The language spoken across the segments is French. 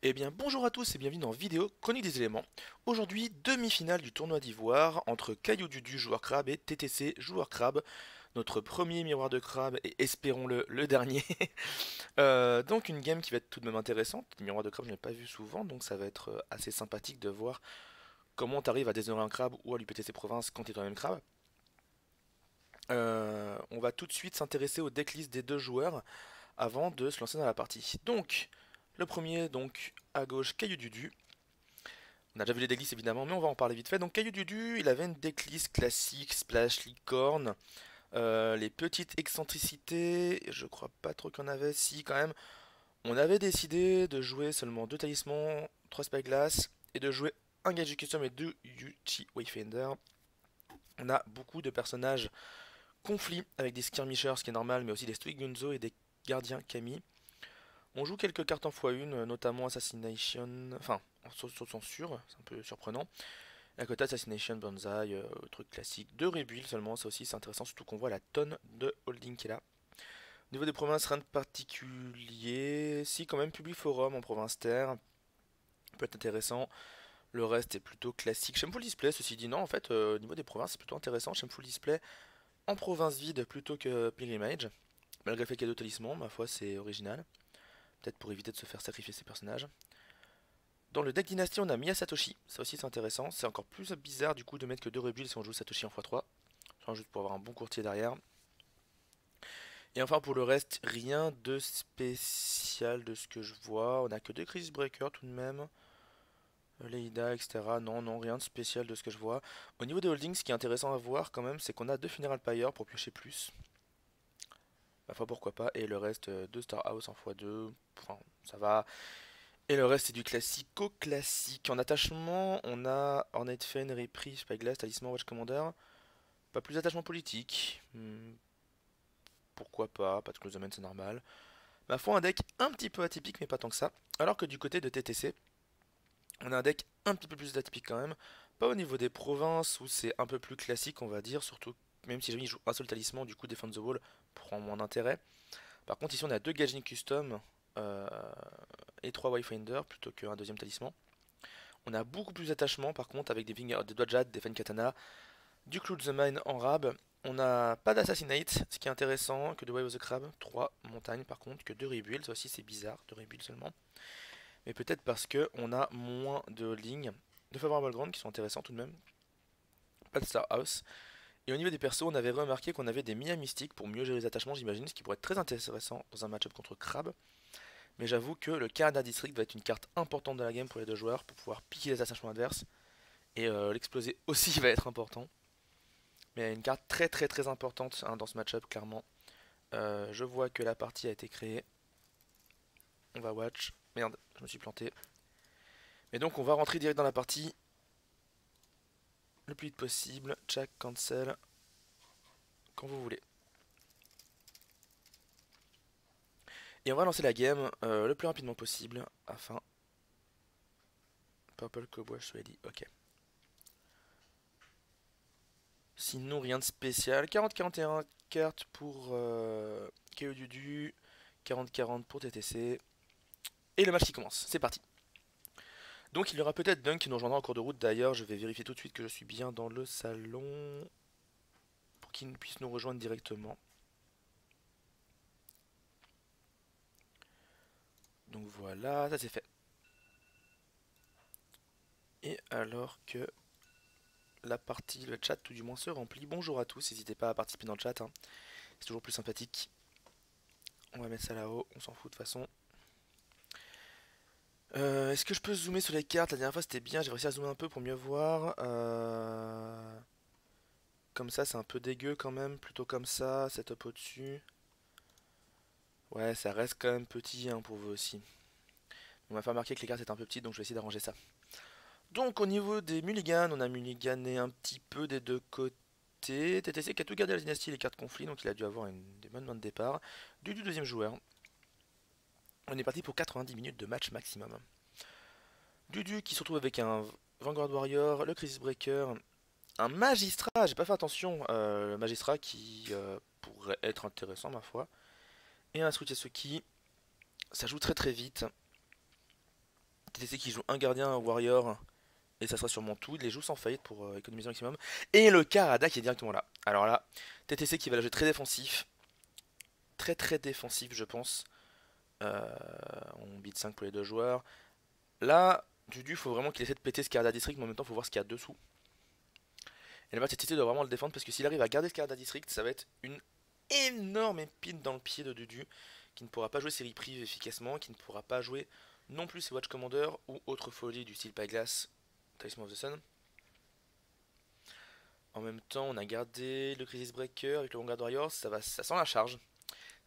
Eh bien bonjour à tous et bienvenue dans Vidéo Chronique des éléments. Aujourd'hui, demi-finale du tournoi d'Ivoire entre Caillou Dudu, joueur crabe, et TTC, joueur crabe. Notre premier miroir de crabe et espérons-le, le dernier. Donc une game qui va être tout de même intéressante. Miroir de crabe, je n'ai pas vu souvent, donc ça va être assez sympathique de voir comment tu arrives à déshonorer un crabe ou à lui péter ses provinces quand tu es toi-même crabe. On va tout de suite s'intéresser au decklist des deux joueurs avant de se lancer dans la partie. Donc, le premier, donc à gauche, Caillou Dudu. On a déjà vu les decklists évidemment, mais on va en parler vite fait. Donc Caillou Dudu, il avait une decklist classique, splash, licorne, les petites excentricités, je crois pas trop qu'on avait, si quand même. On avait décidé de jouer seulement 2 talismans, 3 spyglass, et de jouer un gadget custom et 2 Yuchi Wayfinder. On a beaucoup de personnages conflits avec des skirmishers, ce qui est normal, mais aussi des Stoic Gunzo et des gardiens Kami. On joue quelques cartes en x1, notamment Assassination, enfin, en saut de censure, c'est un peu surprenant. Et à côté, Assassination, Banzai, truc classique. Deux rebuilds seulement, ça aussi c'est intéressant, surtout qu'on voit la tonne de holding qu'il a. Au niveau des provinces, rien de particulier. Si, quand même, Public Forum en province terre, peut être intéressant. Le reste est plutôt classique. Shameful Display, ceci dit, non, en fait, au niveau des provinces, c'est plutôt intéressant. Shameful Display en province vide plutôt que Pilgrimage. Malgré le fait qu'il y a deux talismans, ma foi, c'est original. Peut-être pour éviter de se faire sacrifier ses personnages. Dans le deck Dynasty, on a Mia Satoshi, ça aussi c'est intéressant. C'est encore plus bizarre du coup de mettre que deux rebuilds si on joue Satoshi en x3. Enfin, juste pour avoir un bon courtier derrière. Et enfin pour le reste, rien de spécial de ce que je vois. On a que deux Crisis Breaker tout de même. Leïda, etc. Non, non, rien de spécial de ce que je vois. Au niveau des holdings, ce qui est intéressant à voir quand même, c'est qu'on a deux Funeral Pyre pour piocher plus. Ma foi, pourquoi pas. Et le reste, deux Star House en x2. Enfin, ça va. Et le reste, c'est du classico-classique. En attachement, on a Ornate Fen, Repris, Spyglass, Talisman, Watch Commander. Pas plus d'attachement politique. Pourquoi pas, pas de Closeman, c'est normal. Ma foi, un deck un petit peu atypique, mais pas tant que ça. Alors que du côté de TTC, on a un deck un petit peu plus atypique quand même. Pas au niveau des provinces, où c'est un peu plus classique, on va dire. Surtout, même si jamais il joue un seul talisman, du coup, Defend the Wall prend moins d'intérêt. Par contre, ici, on a deux Gaijin Custom euh, et trois Wayfinder, plutôt qu'un deuxième talisman. On a beaucoup plus d'attachement par contre avec des Dodjad, des Fen Katana, du Clou de the Mine en rab. On n'a pas d'Assassinate, ce qui est intéressant, que de Way of the Crab. 3 montagnes par contre, que 2 rebuilds, ça aussi c'est bizarre, 2 rebuilds seulement. Mais peut-être parce qu'on a moins de lignes de Favorable Ground qui sont intéressants tout de même. Pas de Star House. Et au niveau des persos, on avait remarqué qu'on avait des Mia mystiques pour mieux gérer les attachements, j'imagine, ce qui pourrait être très intéressant dans un match-up contre Crab. Mais j'avoue que le Canada District va être une carte importante de la game pour les deux joueurs pour pouvoir piquer les attachements adverses. Et l'exploser aussi va être important. Mais une carte très très très importante hein, dans ce match-up, clairement. Je vois que la partie a été créée. On va watch. Merde, je me suis planté. Et donc on va rentrer direct dans la partie le plus vite possible. Check, cancel, quand vous voulez. Et on va lancer la game le plus rapidement possible afin... Purple Cowboy ready, ok. Sinon rien de spécial. 40-41 cartes pour KO Dudu. 40-40 pour TTC. Et le match qui commence, c'est parti. Donc il y aura peut-être Dunk qui nous rejoindra en cours de route. D'ailleurs, je vais vérifier tout de suite que je suis bien dans le salon pour qu'il puisse nous rejoindre directement. Donc voilà, ça c'est fait. Et alors que la partie, le chat tout du moins se remplit, bonjour à tous, n'hésitez pas à participer dans le chat, hein. C'est toujours plus sympathique. On va mettre ça là-haut, on s'en fout de toute façon. Est-ce que je peux zoomer sur les cartes? La dernière fois c'était bien, j'ai réussi à zoomer un peu pour mieux voir. Comme ça c'est un peu dégueu quand même, plutôt comme ça, setup au-dessus. Ouais, ça reste quand même petit hein, pour vous aussi. On m'a fait remarquer que les cartes étaient un peu petites, donc je vais essayer d'arranger ça. Donc au niveau des mulligans, on a mulligané un petit peu des deux côtés. TTC qui a tout gardé la dynastie et les cartes conflits, donc il a dû avoir des bonnes mains de départ. Du deuxième joueur. On est parti pour 90 minutes de match maximum. Dudu qui se retrouve avec un Vanguard Warrior, le Crisis Breaker, un magistrat, j'ai pas fait attention, le magistrat qui pourrait être intéressant ma foi, et un Suchisuki, ça joue très très vite. TTC qui joue un gardien, un warrior, et ça sera sûrement tout. Il les joue sans faillite pour économiser un maximum. Et le Karada qui est directement là. Alors là, TTC qui va la jouer très défensif. Très très défensif, je pense. On beat 5 pour les deux joueurs. Là, Dudu, faut vraiment qu'il essaie de péter ce Karada District, mais en même temps, faut voir ce qu'il y a dessous. Et là-bas, TTC doit vraiment le défendre parce que s'il arrive à garder ce Karada District, ça va être une énorme épine dans le pied de Dudu, qui ne pourra pas jouer ses reprises efficacement, qui ne pourra pas jouer non plus ses Watch Commander ou autre folie du style Pyglass, Talisman of the Sun. En même temps, on a gardé le Crisis Breaker avec le Vanguard Warrior, ça sent la charge.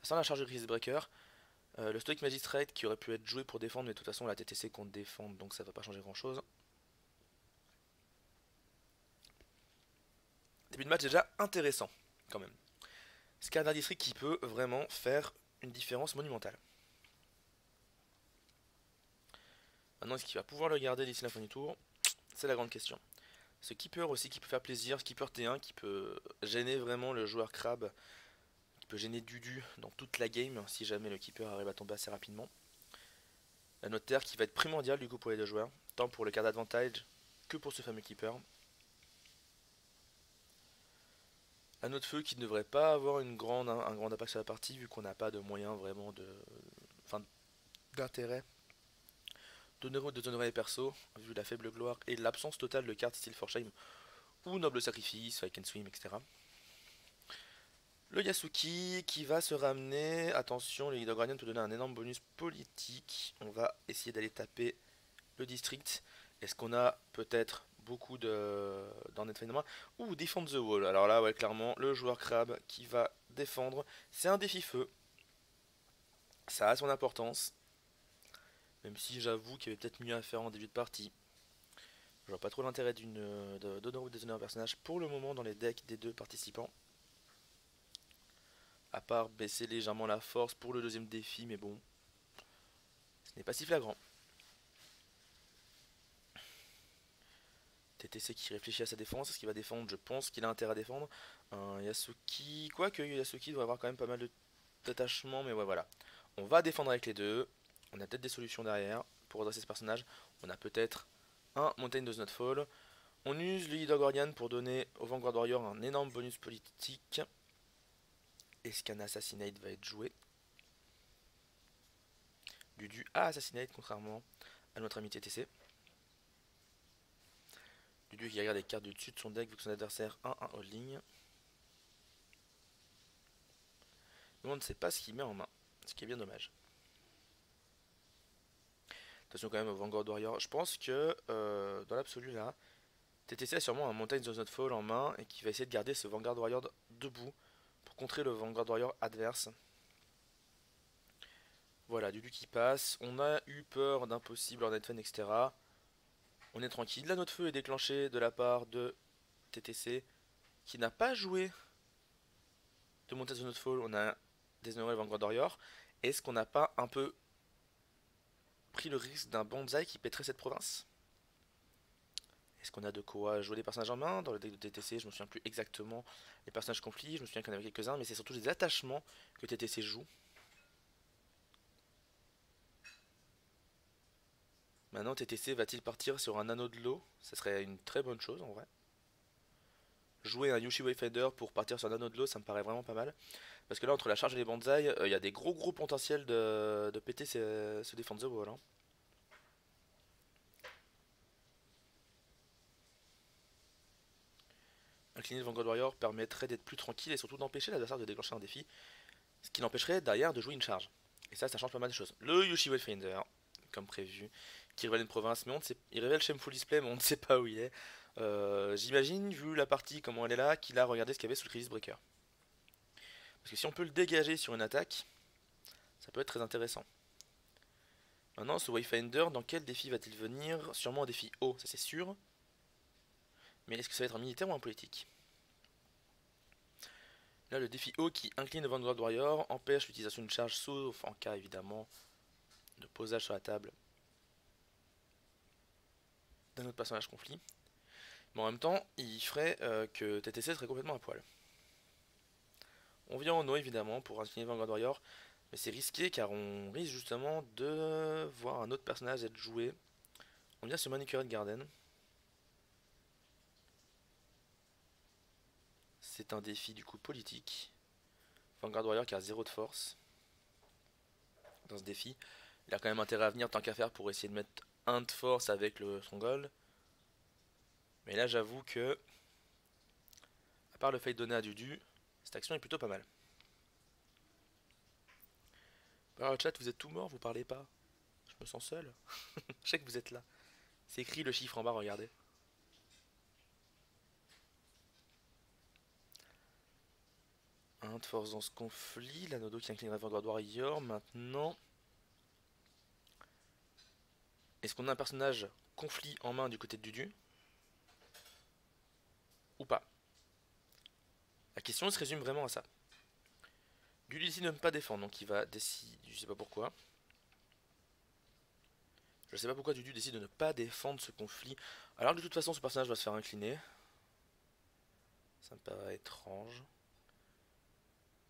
Ça sent la charge de Crisis Breaker. Le Stoic Magistrate qui aurait pu être joué pour défendre, mais de toute façon la TTC compte défendre, donc ça va pas changer grand chose. Début de match déjà intéressant quand même. Skarner District qui peut vraiment faire une différence monumentale. Maintenant, est-ce qu'il va pouvoir le garder d'ici la fin du tour? C'est la grande question. Ce Keeper aussi qui peut faire plaisir, ce Keeper T1 qui peut gêner vraiment le joueur Crab, qui peut gêner Dudu dans toute la game si jamais le Keeper arrive à tomber assez rapidement. La notaire qui va être primordiale du coup pour les deux joueurs, tant pour le card advantage que pour ce fameux Keeper. Un autre feu qui ne devrait pas avoir un grand impact sur la partie vu qu'on n'a pas de moyens vraiment d'intérêt d'honorer les persos, vu la faible gloire et l'absence totale de cartes style For Shame ou Noble Sacrifice, Fight and Swim, etc. Le Yasuki qui va se ramener. Attention, le Leader Guardian peut donner un énorme bonus politique. On va essayer d'aller taper le district. Est-ce qu'on a peut-être beaucoup dans notre phénomène ou Defend the Wall? Alors là, ouais, clairement, le joueur crabe qui va défendre. C'est un défi feu. Ça a son importance. Même si j'avoue qu'il y avait peut-être mieux à faire en début de partie. Je vois pas trop l'intérêt d'honor ou déshonorer un personnage pour le moment dans les decks des deux participants. À part baisser légèrement la force pour le deuxième défi, mais bon, ce n'est pas si flagrant. TTC qui réfléchit à sa défense, est-ce qu'il va défendre? Je pense qu'il a intérêt à défendre. Yasuki, quoique Yasuki doit avoir quand même pas mal d'attachement, mais ouais voilà. On va défendre avec les deux. On a peut-être des solutions derrière pour redresser ce personnage. On a peut-être un Mountain Does Not Fall. On use le Leader Guardian pour donner au Vanguard Warrior un énorme bonus politique. Est-ce qu'un Assassinate va être joué? Dudu a Assassinate contrairement à notre ami TTC. Dudu qui regarde les cartes du dessus de son deck vu que son adversaire a un holding. Mais on ne sait pas ce qu'il met en main, ce qui est bien dommage. Attention quand même au Vanguard Warrior. Je pense que dans l'absolu là, TTC a sûrement un Mountain Does Not Fall en main et qui va essayer de garder ce Vanguard Warrior debout pour contrer le Vanguard Warrior adverse. Voilà, Dudu qui passe. On a eu peur d'un possible Hornet Fan, etc. On est tranquille. Là, notre feu est déclenché de la part de TTC qui n'a pas joué de Mountain Does Not Fall. On a déshonoré le Vanguard Warrior. Est-ce qu'on n'a pas un peu pris le risque d'un Banzai qui pèterait cette province? Est-ce qu'on a de quoi jouer des personnages en main? Dans le deck de TTC, je me souviens plus exactement les personnages conflits. Je me souviens qu'il y en avait quelques-uns, mais c'est surtout des attachements que TTC joue. Maintenant, TTC va-t-il partir sur un anneau de l'eau? Ça serait une très bonne chose en vrai. Jouer un Yushi Wayfinder pour partir sur un anneau de l'eau, ça me paraît vraiment pas mal. Parce que là, entre la charge et les bonsaïs, il y a des gros potentiels de péter ce Defend the Wall. Hein. Incliner le Vanguard Warrior permettrait d'être plus tranquille et surtout d'empêcher l'adversaire de déclencher un défi. Ce qui l'empêcherait derrière de jouer une charge. Et ça change pas mal de choses. Le Yushi Wayfinder, comme prévu, qui révèle une province, mais il révèle Shameful Display, mais on ne sait pas où il est. J'imagine, vu la partie, comment elle est là, qu'il a regardé ce qu'il y avait sous le Crisis Breaker. Parce que si on peut le dégager sur une attaque, ça peut être très intéressant. Maintenant, ce Wayfinder, dans quel défi va-t-il venir? Sûrement un défi haut, ça c'est sûr. Mais est-ce que ça va être un militaire ou un politique? Là, le défi haut qui incline le Vanguard Warrior empêche l'utilisation d'une charge sauf en cas évidemment de posage sur la table d'un autre personnage conflit. Mais en même temps, il ferait que TTC serait complètement à poil. On vient en eau évidemment pour incliner Vanguard Warrior, mais c'est risqué car on risque justement de voir un autre personnage être joué. On vient sur Manicured Garden. C'est un défi du coup politique. Vanguard Warrior qui a 0 de force dans ce défi. Il a quand même intérêt à venir tant qu'à faire pour essayer de mettre 1 de force avec son gold. Mais là j'avoue que, à part le fade donné à Dudu, cette action est plutôt pas mal. Alors le chat, vous êtes tout mort, vous parlez pas. Je me sens seul. Je sais que vous êtes là. C'est écrit le chiffre en bas, regardez. Un de force dans ce conflit. La Nodo qui incline la Vanguard Warrior. Maintenant, est-ce qu'on a un personnage conflit en main du côté de Dudu ou pas? La question se résume vraiment à ça. Dudu décide de ne pas défendre, donc il va décider. Je sais pas pourquoi. Je sais pas pourquoi Dudu décide de ne pas défendre ce conflit. Alors que de toute façon, ce personnage va se faire incliner. Ça me paraît étrange.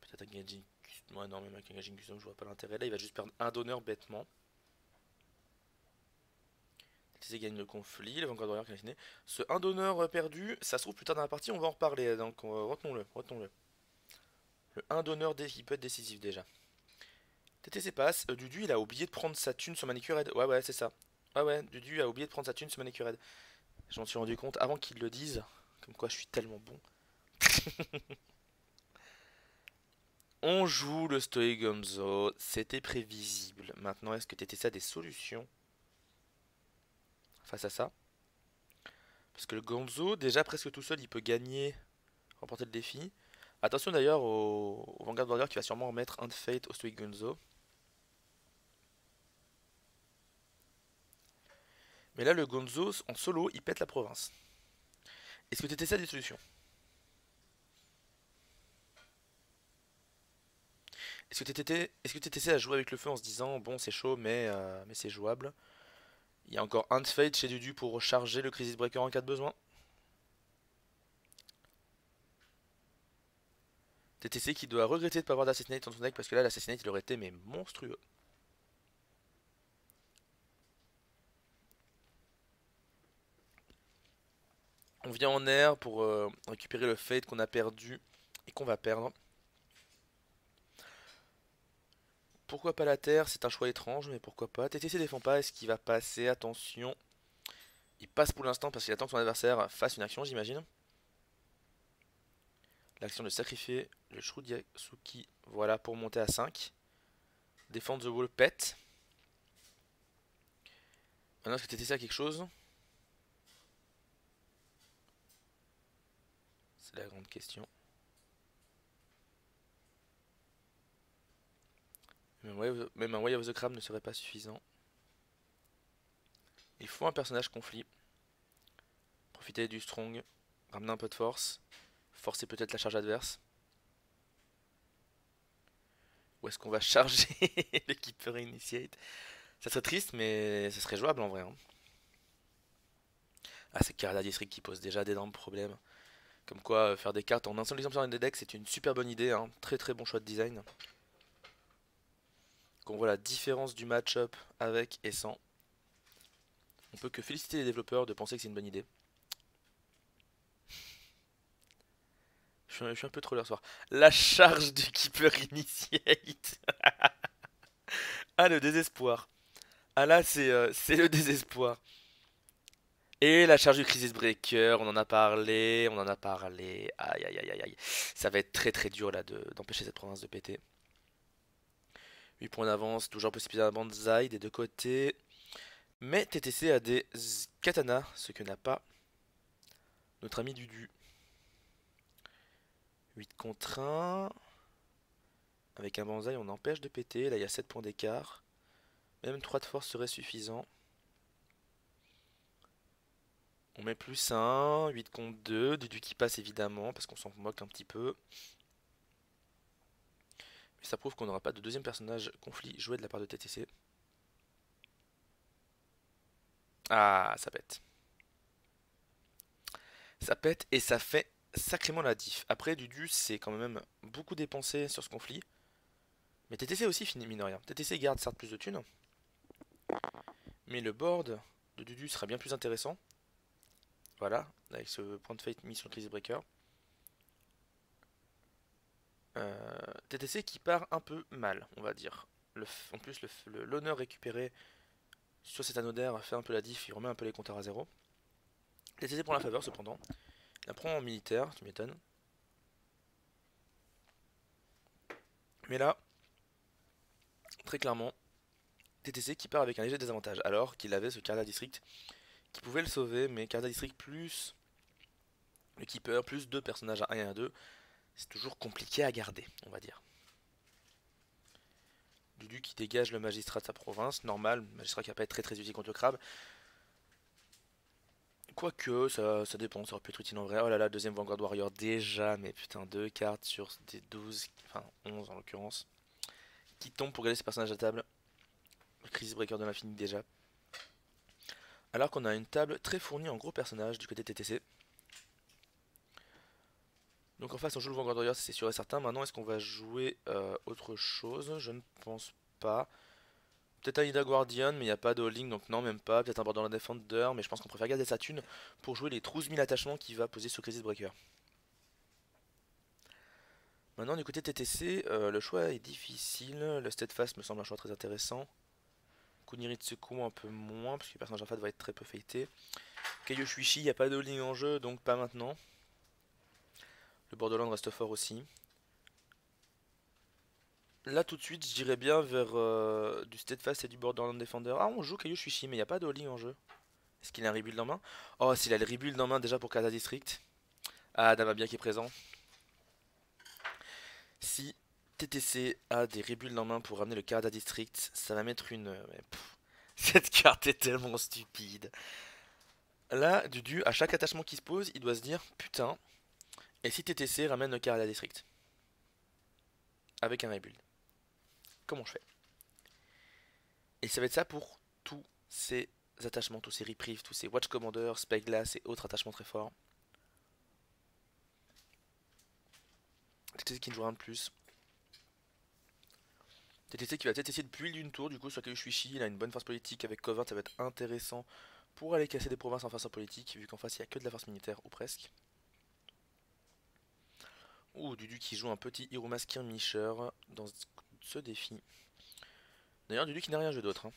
Peut-être un Gaijin Custom. Ouais, non, même avec un Gaijin Custom, je vois pas l'intérêt. Là, il va juste perdre un donneur bêtement. TTC gagne le conflit. Le Vanguard Warrior qui est incliné. Ce 1 donneur perdu, ça se trouve plus tard dans la partie, on va en reparler. Donc, retenons-le. Retenons-le. Le 1 donneur qui peut être décisif déjà. TTC passe. Dudu, il a oublié de prendre sa thune sur Manicured. Ouais, ouais, c'est ça. Ouais, ouais, Dudu a oublié de prendre sa thune sur Manicured. Je m'en suis rendu compte avant qu'il le dise. Comme quoi, je suis tellement bon. On joue le Stoic Gonzo. C'était prévisible. Maintenant, est-ce que TTC a des solutions face à ça? Parce que le Gonzo, déjà presque tout seul, il peut gagner, remporter le défi. Attention d'ailleurs au Vanguard Warrior qui va sûrement remettre un de Fate au Stoic Gonzo. Mais là, le Gonzo, en solo, il pète la province. Est-ce que TTC a des solutions? Est-ce que TTC a joué avec le feu en se disant bon c'est chaud mais c'est jouable? Il y a encore un de Fate chez Dudu pour recharger le Crisis Breaker en cas de besoin. TTC qui doit regretter de ne pas avoir d'Assassinate dans son deck parce que là l'Assassinate il aurait été mais monstrueux. On vient en air pour récupérer le Fate qu'on a perdu et qu'on va perdre. Pourquoi pas la terre? C'est un choix étrange, mais pourquoi pas. TTC défend pas, est-ce qu'il va passer? Attention. Il passe pour l'instant parce qu'il attend que son adversaire fasse une action, j'imagine. L'action de sacrifier le Shurudyakusuki, voilà, pour monter à 5. Défendre the wall pet. Maintenant, est-ce que TTC a quelque chose? C'est la grande question. Même un Way of the Crab ne serait pas suffisant. Il faut un personnage conflit. Profiter du strong, ramener un peu de force. Forcer peut-être la charge adverse. Ou est-ce qu'on va charger l'équipeur Initiate? Ça serait triste, mais ça serait jouable en vrai. Hein. Ah, c'est Karada District qui pose déjà d'énormes problèmes. Comme quoi, faire des cartes en un seul exemplaire des decks, c'est une super bonne idée. Hein. Très très bon choix de design. Quand on voit la différence du match-up avec et sans, on peut que féliciter les développeurs de penser que c'est une bonne idée. Je suis un peu troller ce soir. La charge du Keeper Initiate. Ah, le désespoir. Ah là, c'est le désespoir. Et la charge du Crisis Breaker, on en a parlé, on en a parlé. Aïe, aïe, aïe, aïe, aïe. Ça va être très très dur là d'empêcher cette province de péter. 8 points d'avance, toujours possibilité d'un Banzai des deux côtés. Mais TTC a des katanas, ce que n'a pas notre ami Dudu. 8 contre 1. Avec un Banzai, on empêche de péter. Là, il y a 7 points d'écart. Même 3 de force serait suffisant. On met plus 1, 8 contre 2. Dudu qui passe évidemment, parce qu'on s'en moque un petit peu. Mais ça prouve qu'on n'aura pas de deuxième personnage conflit joué de la part de TTC. Ah, ça pète. Ça pète et ça fait sacrément la diff. Après, Dudu, c'est quand même beaucoup dépensé sur ce conflit. Mais TTC aussi finit mine de rien. TTC garde certes plus de thunes. Mais le board de Dudu sera bien plus intéressant. Voilà, avec ce point de fate mis sur le Crisis Breaker. TTC qui part un peu mal, on va dire. En plus, l'honneur récupéré sur cet anneau d'air fait un peu la diff, il remet un peu les compteurs à zéro. TTC prend la faveur cependant. Il la prend en militaire, tu m'étonnes. Mais là, très clairement, TTC qui part avec un léger désavantage, alors qu'il avait ce Cardia District qui pouvait le sauver, mais Cardia District plus le Keeper, plus deux personnages à 1 et à 2, c'est toujours compliqué à garder, on va dire. Dudu qui dégage le magistrat de sa province, normal, magistrat qui va pas être très utile contre le crabe. Quoique, ça dépend, ça aurait pu être utile en vrai. Oh là là, deuxième Vanguard Warrior déjà, mais putain, 2 cartes sur des 12, enfin 11 en l'occurrence, qui tombent pour garder ces personnages à table. Le Crisis Breaker de l'infini déjà. Alors qu'on a une table très fournie en gros personnages du côté TTC. Donc en face on joue le Vanguard Warrior, c'est sûr et certain. Maintenant est-ce qu'on va jouer autre chose? Je ne pense pas. Peut-être un Ida Guardian, mais il n'y a pas de all-in, donc non, même pas. Peut-être un Borderland Defender, mais je pense qu'on préfère garder sa thune pour jouer les 12 000 attachements qu'il va poser sur Crisis Breaker. Maintenant, du côté TTC, le choix est difficile. Le Steadfast me semble un choix très intéressant. Kuniritsuku un peu moins, parce que le personnage en face va être très peu faité. Kaio Shuichi, il n'y a pas de all-in en jeu, donc pas maintenant. Le Borderland reste fort aussi. Là tout de suite je dirais bien vers du Steadfast et du Borderland Defender. Ah on joue Kaio Shuichi mais il n'y a pas de all-in en jeu. Est-ce qu'il a un rebuild en main? Oh s'il a le rebuild en main déjà pour Kata District. Ah Damabia qui est présent. Si TTC a des rebuilds en main pour ramener le Kata District, ça va mettre une... cette carte est tellement stupide. Là, Dudu, à chaque attachement qui se pose, il doit se dire putain, et si TTC ramène le Kata District? Avec un rebuild. Comment je fais? Et ça va être ça pour tous ces attachements, tous ces reprieves, tous ces Watch Commander, Spyglass et autres attachements très forts. TTC qui ne jouera un de plus. TTC qui va peut-être essayer de build d'une tour du coup sur Kaiushuichi, il a une bonne force politique avec Covert, ça va être intéressant pour aller casser des provinces en face en politique, vu qu'en face il n'y a que de la force militaire ou presque. Ouh, Dudu qui joue un petit Hiruma Skirmisher dans ce défi. D'ailleurs Dudu qui n'a rien joué d'autre. Hein.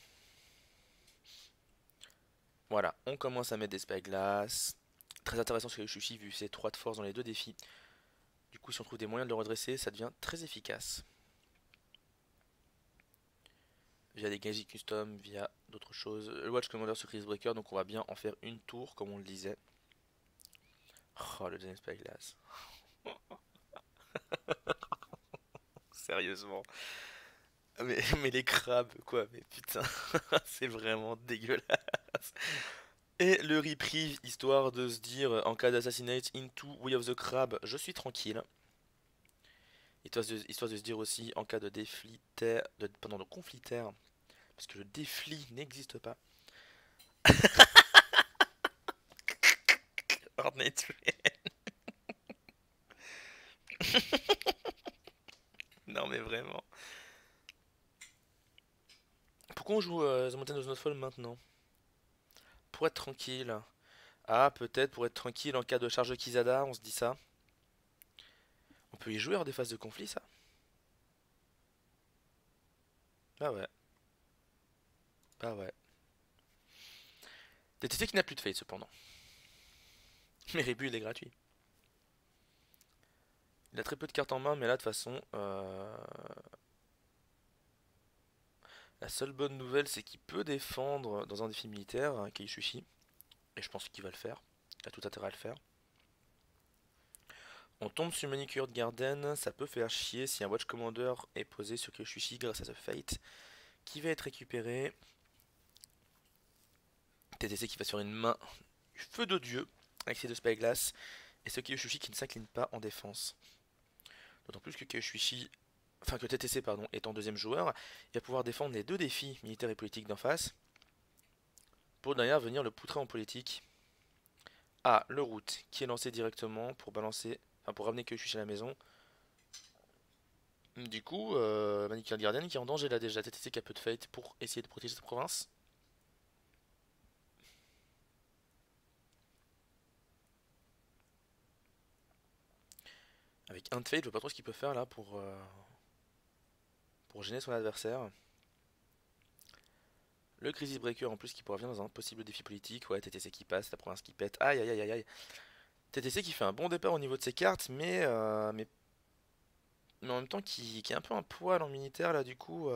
Voilà, on commence à mettre des Spyglass. Très intéressant sur Kaiushuichi vu ses 3 de force dans les deux défis. Du coup si on trouve des moyens de le redresser, ça devient très efficace. Via des Gaji Custom, via d'autres choses. Le Watch Commander sur Crisis Breaker, donc on va bien en faire une tour comme on le disait. Oh le deuxième Spyglass. Sérieusement. Mais les crabes, quoi, mais putain, c'est vraiment dégueulasse. Et le reprieve, histoire de se dire, en cas d'assassinate into Way of the Crab, je suis tranquille. Histoire de se dire aussi, en cas de défli terre, de conflit terre, parce que le défli n'existe pas. Ornate Non mais vraiment. Pourquoi on joue The Mountain of Snowfall maintenant? Pour être tranquille. Ah, peut-être pour être tranquille en cas de charge de Kizada, on se dit ça. On peut y jouer hors des phases de conflit, ça? Bah ouais. Bah ouais. TTC qui n'a plus de fate cependant. Mais Rebuild est gratuit. Il a très peu de cartes en main, mais là de toute façon... La seule bonne nouvelle, c'est qu'il peut défendre dans un défi militaire, hein, Keishushi. Et je pense qu'il va le faire. Il a tout intérêt à le faire. On tombe sur Manicured Garden, ça peut faire chier si un Watch Commander est posé sur Keishushi grâce à ce Fate. Qui va être récupéré. TTC qui va sur une main du feu de Dieu avec ses deux Spyglass. Et ce Keishushi qui ne s'incline pas en défense. D'autant plus que Keishushi... Enfin que TTC pardon, étant deuxième joueur, il va pouvoir défendre les deux défis militaires et politiques d'en face. Pour derrière venir le poutrer en politique. Ah, le route qui est lancé directement pour balancer, enfin pour ramener Keishushi à la maison. Du coup, Manicured Garden qui est en danger là déjà. TTC qui a peu de fate pour essayer de protéger sa province. Avec un de fade, je vois pas trop ce qu'il peut faire là pour gêner son adversaire. Le Crisis Breaker en plus qui pourra venir dans un possible défi politique. Ouais, TTC qui passe, la province qui pète. Aïe aïe aïe aïe aïe. TTC qui fait un bon départ au niveau de ses cartes, mais en même temps qui est un peu un poil en militaire là du coup.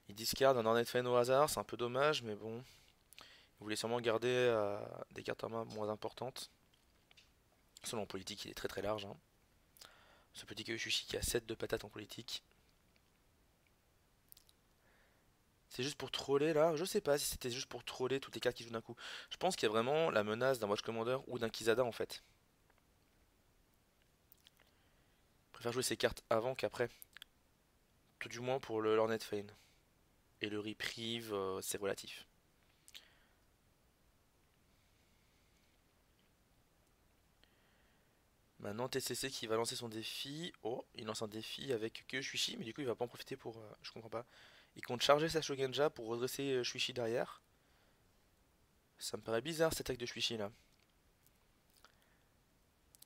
Il discard un Hornet Fen au hasard, c'est un peu dommage, mais bon. Il voulait sûrement garder des cartes en main moins importantes. Selon politique, il est très très large, hein. Ce petit Kyushushi qui a 7 de patates en politique. C'est juste pour troller là? Je sais pas si c'était juste pour troller toutes les cartes qui jouent d'un coup. Je pense qu'il y a vraiment la menace d'un Watch Commander ou d'un Kizada en fait. Je préfère jouer ces cartes avant qu'après. Tout du moins pour le Lornet Fane. Et le Reprieve, c'est relatif. Maintenant TCC qui va lancer son défi. Oh, il lance un défi avec que Shuichi, mais du coup il va pas en profiter pour... je comprends pas. Il compte charger sa Shogenja pour redresser Shuichi derrière. Ça me paraît bizarre cette attaque de Shuichi là.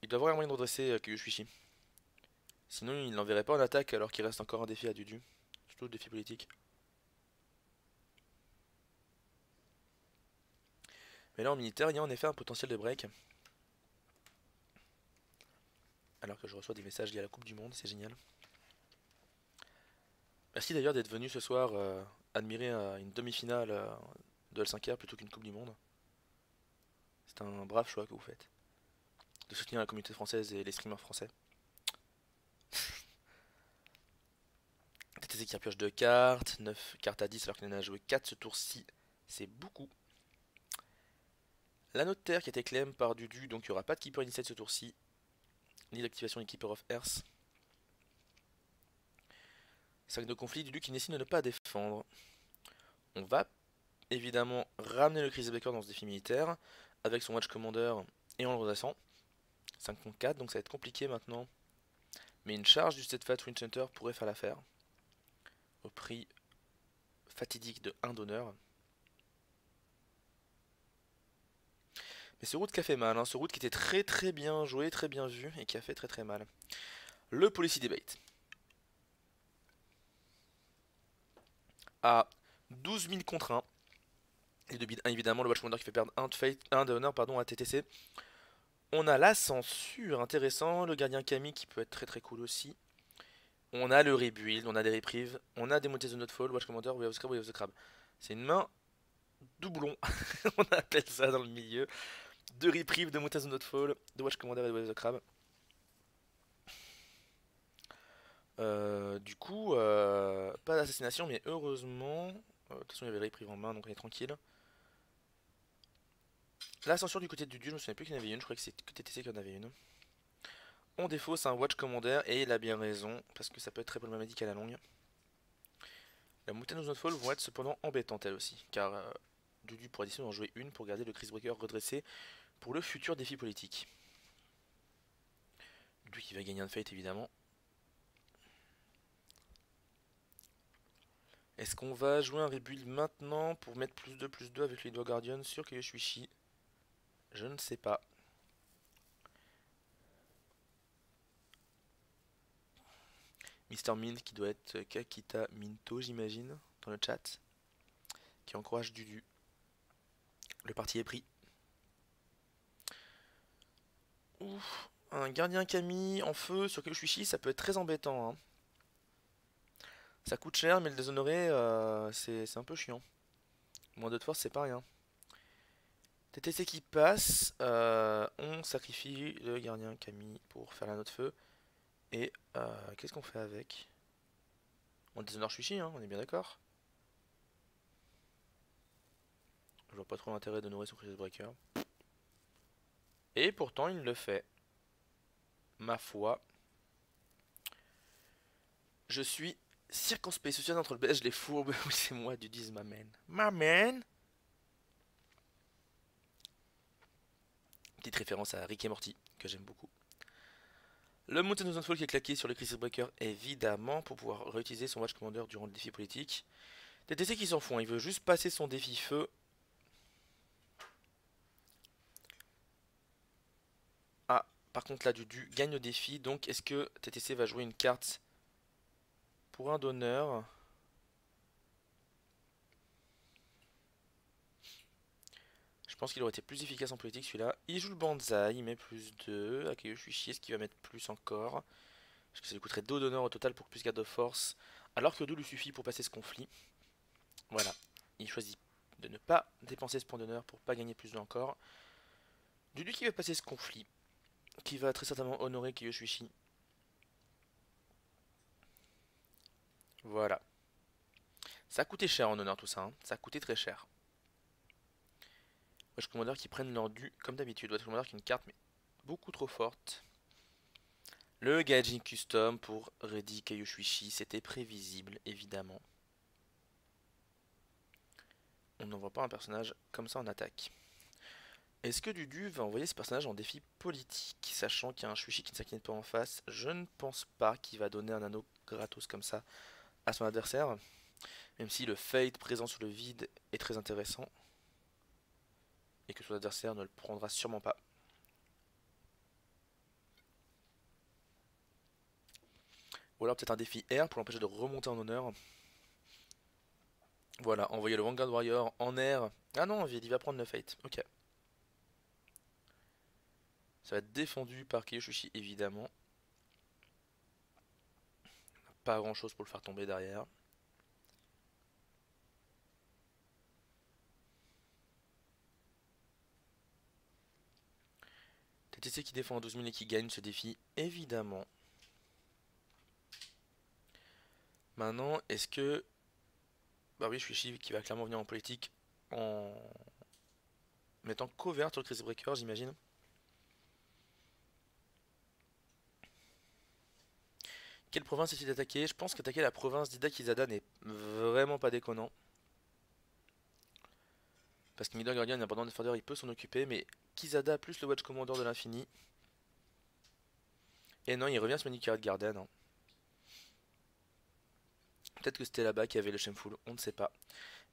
Il doit avoir un moyen de redresser Kyushuichi. Sinon il l'enverrait pas en attaque alors qu'il reste encore un défi à Dudu. Surtout le défi politique. Mais là en militaire il y a en effet un potentiel de break. Alors que je reçois des messages liés à la Coupe du Monde, c'est génial. Merci d'ailleurs d'être venu ce soir admirer une demi-finale de L5R plutôt qu'une Coupe du Monde. C'est un brave choix que vous faites. De soutenir la communauté française et les streamers français. TTC qui pioche 2 cartes, 9 cartes à 10 alors qu'il en a joué 4 ce tour-ci. C'est beaucoup. La note terre qui a été claim par Dudu, donc il n'y aura pas de Keeper Initiate ce tour-ci. Ni d'activation des Keeper of Earth. 5 de conflit, Dudu qui décide de ne pas défendre. On va évidemment ramener le Crisis Breaker dans ce défi militaire avec son Watch Commander et en le redressant. 5 contre 4, donc ça va être compliqué maintenant. Mais une charge du Steadfast Wind Center pourrait faire l'affaire. Au prix fatidique de 1 d'honneur. Mais ce route qui a fait mal, hein, ce route qui était très très bien joué, très bien vu et qui a fait très très mal. Le Policy Debate. À 12 000 contre 1. Et de bid 1 évidemment, le Watch Commander qui fait perdre 1 d'honneur à TTC. On a la censure, intéressant, le gardien Kami qui peut être très très cool aussi. On a le rebuild, on a des reprives, on a des montées de Notfall, Watch Commander, Way of the Crab, Way of the Crab. C'est une main doublon, on appelle ça dans le milieu. De reprieve, de montées de Notfall, de Watch Commander et de Way of the Crab. Du coup, pas d'assassination, mais heureusement. De toute façon, il y avait le reprieve en main, donc on est tranquille. La censure du côté du dieu, je me souviens plus qu'il y en avait une, je crois que c'est que TTC qu'il y en avait une. On défausse un Watch Commander et il a bien raison, parce que ça peut être très problématique à la longue. La Mountain of Notfall vont être cependant embêtantes elles aussi, car Dudu pourra décider d'en jouer une pour garder le Crisis Breaker redressé pour le futur défi politique. Dudu qui va gagner un fight évidemment. Est-ce qu'on va jouer un rebuild maintenant pour mettre +2/+2 avec les doigts Guardian sur Kyushuichi? Je ne sais pas. Mister Mint qui doit être Kakita Minto j'imagine dans le chat. Qui encourage Dudu. Le parti est pris. Ouf, un gardien Kami en feu sur Kyushuichi ça peut être très embêtant, hein. Ça coûte cher mais le déshonorer c'est un peu chiant. Moins 2 de force c'est pas rien. TTC qui passe, on sacrifie le gardien Kami pour faire la note feu. Et qu'est-ce qu'on fait avec? On déshonore Shuichi, hein, on est bien d'accord. Je vois pas trop l'intérêt de nourrir son Crisis Breaker. Et pourtant il le fait. Ma foi. Je suis circonspect, social entre le belge, les fourbes. Oui c'est moi du 10 ma man. Ma man. Petite référence à Rick et Morty, que j'aime beaucoup. Le Mountain of Fall qui est claqué sur le Crisis Breaker, évidemment, pour pouvoir réutiliser son Watch Commander durant le défi politique. TTC qui s'en fout, hein, il veut juste passer son défi feu. Ah, Par contre là Dudu gagne le défi, donc est-ce que TTC va jouer une carte pour un donneur? Je pense qu'il aurait été plus efficace en politique celui-là. Il joue le Banzai, il met plus 2. Akayo Shuichi, est-ce qu'il va mettre plus encore? Parce que ça lui coûterait 2 d'honneur au total pour plus garde de force. Alors que 2 lui suffit pour passer ce conflit. Voilà. Il choisit de ne pas dépenser ce point d'honneur pour pas gagner plus 2 encore. Dudu qui va passer ce conflit. Qui va très certainement honorer Akayo Shuichi. Voilà. Ça a coûté cher en honneur tout ça. Hein. Ça a coûté très cher. Watch Commander qui prennent leur dû comme d'habitude. Watch Commander qui est une carte mais beaucoup trop forte. Le Gaijin Custom pour Ready Kaioshuichi, c'était prévisible évidemment. On n'envoie pas un personnage comme ça en attaque. Est-ce que Dudu va envoyer ce personnage en défi politique, sachant qu'il y a un Shuichi qui ne s'incline pas en face? Je ne pense pas qu'il va donner un anneau gratos comme ça à son adversaire, même si le Fate présent sur le vide est très intéressant, et que son adversaire ne le prendra sûrement pas. Ou alors peut-être un défi air pour l'empêcher de remonter en honneur. Voilà, envoyer le Vanguard Warrior en air. Ah non, il va prendre le Fate, ok. Ça va être défendu par Kaioshuichi évidemment. Pas grand chose pour le faire tomber derrière. TTC qui défend à 12 000 et qui gagne ce défi évidemment. Maintenant, est-ce que... Bah oui, Shuichi qui va clairement venir en politique en mettant couvert sur le Chris Breaker, j'imagine. Quelle province est-il d'attaquer? Je pense qu'attaquer la province d'Ida Kizada n'est vraiment pas déconnant. Parce que Middle Guardian et Abandon Defender, il peut s'en occuper, mais Kizada plus le Watch Commander de l'infini. Et non, il revient sur Manicured Garden. Hein. Peut-être que c'était là-bas qu'il y avait le Shameful, on ne sait pas.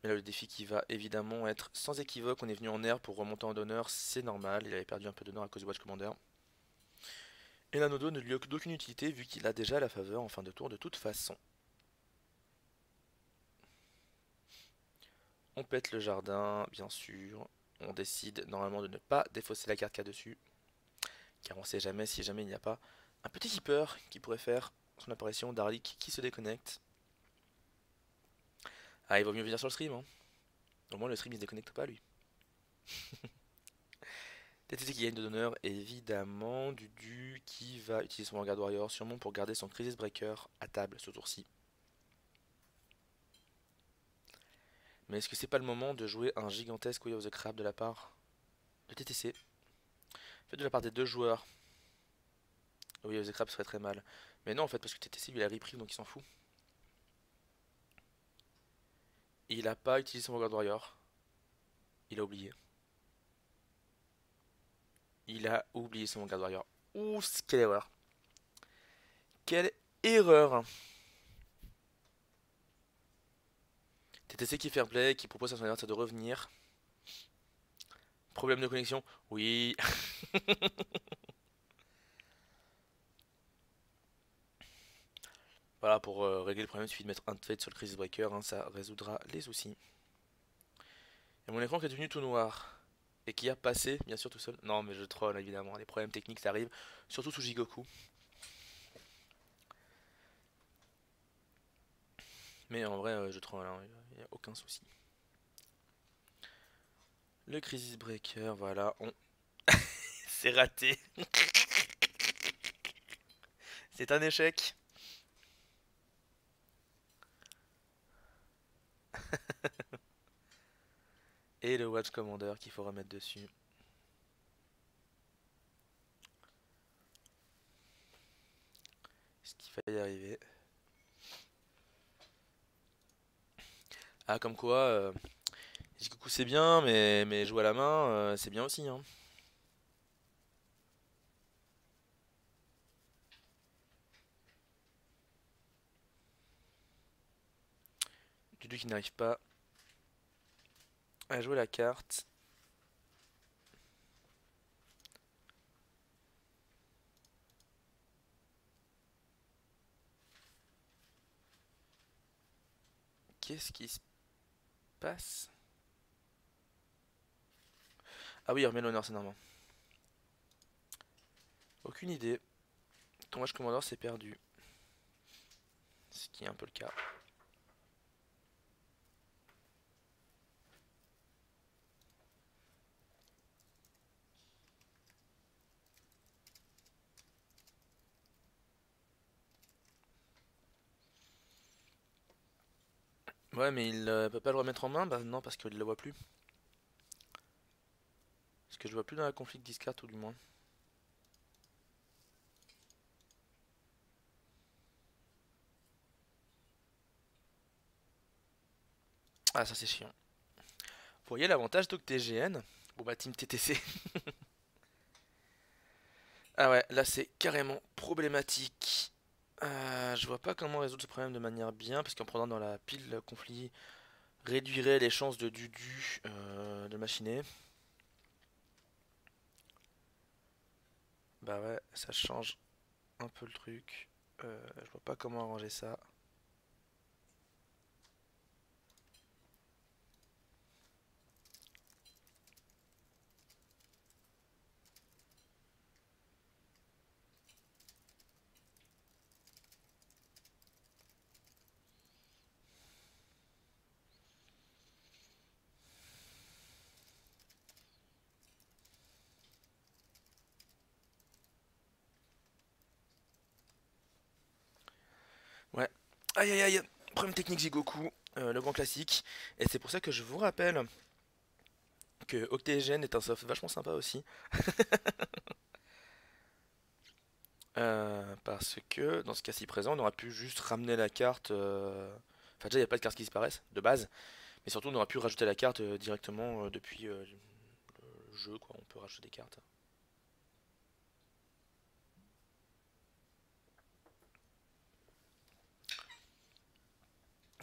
Mais là, le défi qui va évidemment être sans équivoque. On est venu en air pour remonter en d'honneur, c'est normal. Il avait perdu un peu d'honneur à cause du Watch Commander. Et l'Anodo ne lui a d'aucune utilité vu qu'il a déjà la faveur en fin de tour de toute façon. On pète le jardin, bien sûr. On décide normalement de ne pas défausser la carte qu'il y a dessus. Car on sait jamais si jamais il n'y a pas un petit keeper qui pourrait faire son apparition. Darlik qui se déconnecte. Ah, il vaut mieux venir sur le stream. Hein. Au moins le stream il se déconnecte pas lui. TTC qui gagne de d'honneur, évidemment. Dudu qui va utiliser son Vanguard Warrior sûrement pour garder son Crisis Breaker à table ce tour-ci. Mais est-ce que c'est pas le moment de jouer un gigantesque Way of the Crab de la part de TTC? Fait de la part des deux joueurs. Way of the Crab serait très mal. Mais non en fait parce que TTC lui a repris donc il s'en fout. Il a pas utilisé son Vanguard Warrior. Il a oublié. Il a oublié son Vanguard Warrior. Ouh, quelle erreur. Quelle erreur. TTC qui fair play, qui propose à son adversaire de revenir. Problème de connexion? Oui. Voilà, pour régler le problème, il suffit de mettre un fade sur le Crisis Breaker, hein, ça résoudra les soucis. Et mon écran qui est devenu tout noir. Et qui a passé, bien sûr, tout seul. Non, mais je troll, évidemment, les problèmes techniques, ça arrive. Surtout sous Jigoku. Mais en vrai, je troll, hein, il n'y a aucun souci. Le Crisis Breaker, voilà, on... C'est raté. C'est un échec. Et le Watch Commander qu'il faut remettre dessus. Est-ce qu'il fallait y arriver? Ah, comme quoi, Jigoku c'est bien, mais jouer à la main, c'est bien aussi. Hein. Dudu qui n'arrive pas à jouer la carte. Qu'est-ce qui se passe? Ah oui, il remet l'honneur, c'est normal. Aucune idée. Ton match commandeur s'est perdu. Ce qui est un peu le cas. Ouais, mais il peut pas le remettre en main? Bah non, parce qu'il le voit plus. Parce que je vois plus dans la config discard, tout du moins. Ah, ça c'est chiant. Vous voyez l'avantage d'OctGN? Bon bah, Team TTC. Ah ouais, là c'est carrément problématique. Je vois pas comment résoudre ce problème de manière bien, parce qu'en prenant dans la pile conflit réduirait les chances de Dudu de machiner. Bah ouais, ça change un peu le truc. Je vois pas comment arranger ça. Ouais. Aïe aïe aïe. Problème technique Jigoku, le grand classique. Et c'est pour ça que je vous rappelle que OctGN est un soft vachement sympa aussi. Parce que dans ce cas-ci présent, on aurait pu juste ramener la carte. Enfin, déjà, il n'y a pas de cartes qui disparaissent de base. Mais surtout, on aurait pu rajouter la carte directement depuis le jeu, quoi. On peut rajouter des cartes.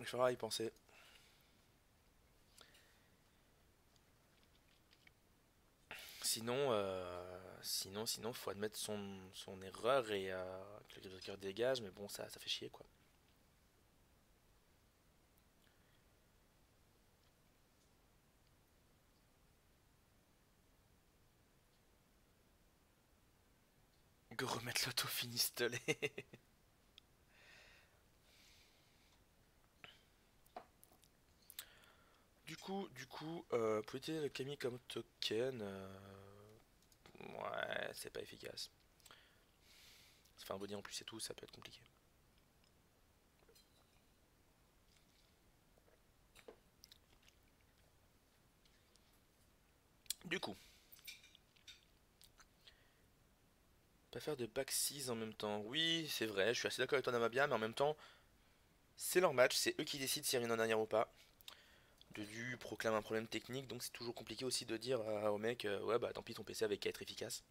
Il faudra y penser. Sinon, faut admettre son erreur et que le cœur dégage. Mais bon, ça fait chier, quoi. Que remettre l'auto-finistelet. pour utiliser le Kami comme token, ouais, c'est pas efficace. Ça fait un body en plus et tout, ça peut être compliqué. Du coup, pas faire de back 6 en même temps. Oui, c'est vrai, je suis assez d'accord avec toi Namabia, mais en même temps, c'est leur match, c'est eux qui décident s'ils reviennent en arrière ou pas. Dedu proclame un problème technique, donc c'est toujours compliqué aussi de dire au mec, ouais bah tant pis ton PC avait qu'à être efficace.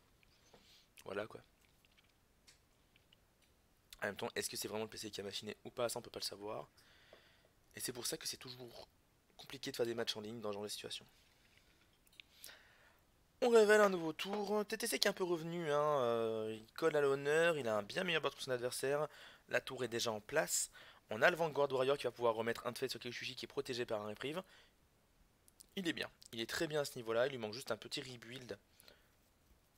Voilà quoi. En même temps, est-ce que c'est vraiment le PC qui a machiné ou pas, ça on peut pas le savoir. Et c'est pour ça que c'est toujours compliqué de faire des matchs en ligne dans ce genre de situation. On révèle un nouveau tour. TTC qui est un peu revenu, hein, il colle à l'honneur, il a un bien meilleur board que son adversaire. La tour est déjà en place. On a le Vanguard Warrior qui va pouvoir remettre un de fait sur Kyushushi qui est protégé par un reprieve. Il est bien, il est très bien à ce niveau-là. Il lui manque juste un petit rebuild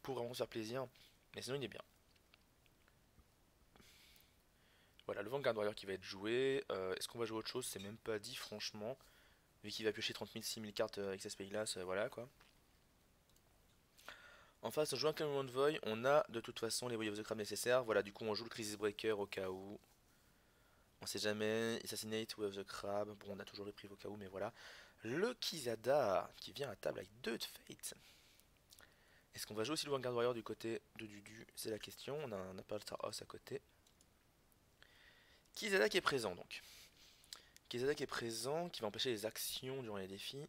pour vraiment se faire plaisir. Mais sinon, il est bien. Voilà, le Vanguard Warrior qui va être joué. Est-ce qu'on va jouer autre chose? C'est même pas dit, franchement. Vu qu'il va piocher 30 000, 6 000 cartes avec sa Glass, voilà quoi. En face, on joue un Clermont Void, on a de toute façon les Way of the Crab nécessaires. Voilà, du coup, on joue le Crisis Breaker au cas où. On sait jamais. Assassinate, Way of the Crab. Bon, on a toujours les prix au cas où, mais voilà. Le Kizada qui vient à table avec 2 de Fate. Est-ce qu'on va jouer aussi le Vanguard Warrior du côté de Dudu? C'est la question. On a un Apple Star House à côté. Kizada qui est présent donc. Kizada qui est présent, qui va empêcher les actions durant les défis.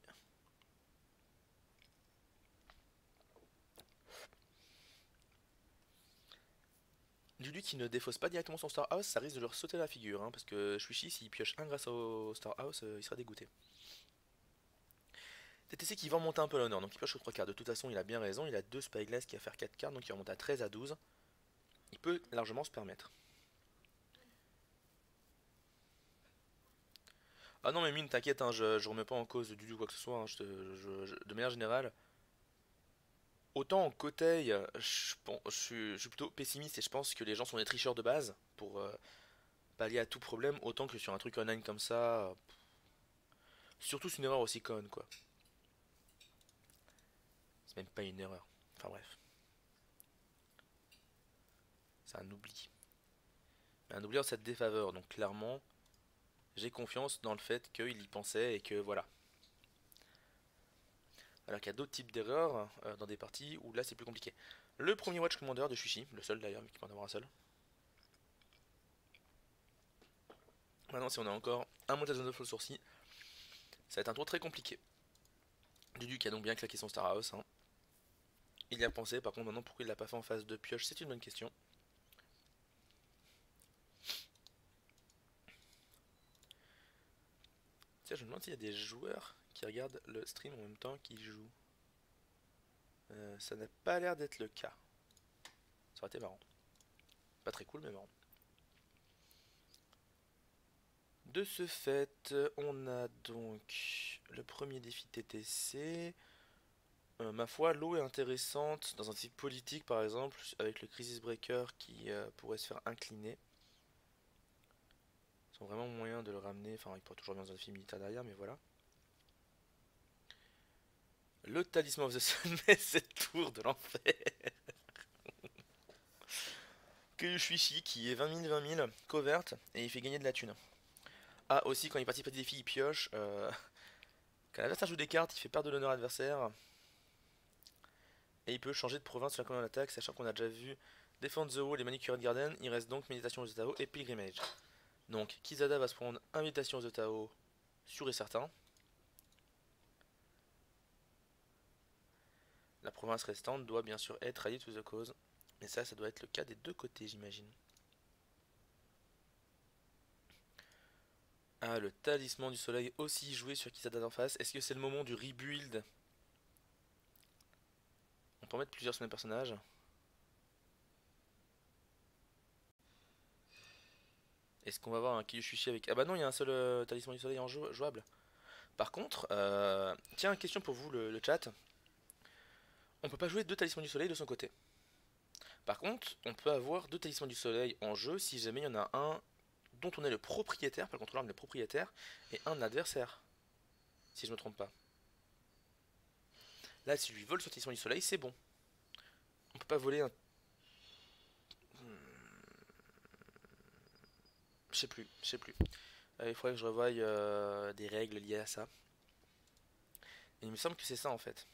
Dudu qui ne défausse pas directement son Star House, ça risque de leur sauter la figure, hein, parce que Shuichi, s'il pioche un grâce au Star House, il sera dégoûté. TTC qui va monter un peu l'honneur, donc il pioche aux 3 cartes. De toute façon, il a bien raison, il a 2 Spyglass qui va faire 4 cartes, donc il remonte à 13 à 12. Il peut largement se permettre. Ah non mais mine, t'inquiète, hein, je remets pas en cause Dudu ou quoi que ce soit, hein, de manière générale. Autant en Kotei, je suis plutôt pessimiste et je pense que les gens sont des tricheurs de base pour pallier à tout problème, autant que sur un truc online comme ça, surtout c'est une erreur aussi conne quoi. C'est même pas une erreur. Enfin bref, c'est un oubli. Mais un oubli en cette défaveur, donc clairement, j'ai confiance dans le fait qu'il y pensait et que voilà. Alors qu'il y a d'autres types d'erreurs dans des parties où là c'est plus compliqué. Le premier Watch Commander de Shushi, le seul d'ailleurs, mais qui peut en avoir un seul. Maintenant, si on a encore un Montezon of Fall sourcil, ça va être un tour très compliqué. Dudu qui a donc bien claqué son Star House. Hein. Il y a pensé, par contre, maintenant pourquoi il l'a pas fait en phase de pioche, c'est une bonne question. Tiens, je me demande s'il y a des joueurs qui regardent le stream en même temps qu'ils jouent. Ça n'a pas l'air d'être le cas. Ça aurait été marrant. Pas très cool, mais marrant. De ce fait, on a donc le premier défi TTC. Ma foi, l'eau est intéressante dans un type politique, par exemple, avec le Crisis Breaker qui pourrait se faire incliner. Ils ont vraiment moyen de le ramener. Enfin, il pourrait toujours bien dans un défi militaire derrière, mais voilà. Le Talisman of the Sun, mais cette tour de l'enfer. Kyushuichi qui est 20 000 covert et il fait gagner de la thune. Ah, aussi, quand il participe à des défis, il pioche. Quand l'adversaire joue des cartes, il fait perdre de l'honneur adversaire. Et il peut changer de province sur la colonne d'attaque, sachant qu'on a déjà vu Defend the Wall et Manicured Garden. Il reste donc Méditation aux Tao et Pilgrimage. Donc Kizada va se prendre Invitation aux Tao, sûr et certain. La province restante doit bien sûr être Rally to the Cause. Mais ça doit être le cas des deux côtés, j'imagine. Ah, le Talisman du Soleil aussi joué sur Kizada d'en face. Est-ce que c'est le moment du rebuild? On peut en mettre plusieurs sur le même personnage. Est-ce qu'on va avoir un Kyushushi avec... Ah bah non, il y a un seul Talisman du Soleil en jouable. Par contre, tiens, question pour vous le chat. On peut pas jouer deux Talismans du Soleil de son côté. Par contre, on peut avoir deux Talismans du Soleil en jeu si jamais il y en a un dont on est le propriétaire, pas le contrôleur mais le propriétaire, et un adversaire. Si je me trompe pas. Là, si lui vole ce Talisman du Soleil, c'est bon. On peut pas voler un... Je sais plus, je sais plus. Il faudrait que je revoie des règles liées à ça. Et il me semble que c'est ça en fait.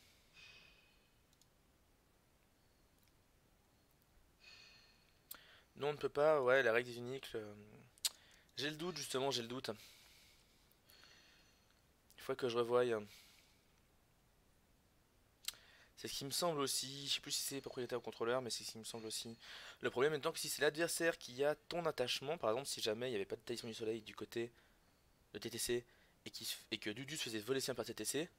Non, on ne peut pas, ouais, la règle des uniques. J'ai le doute justement, j'ai le doute. Il faut que je revoie. C'est ce qui me semble aussi, je sais plus si c'est propriétaire ou contrôleur, mais c'est ce qui me semble aussi. Le problème étant que si c'est l'adversaire qui a ton attachement, par exemple si jamais il n'y avait pas de talisman du soleil du côté de TTC et que Dudu se faisait voler sien par TTC,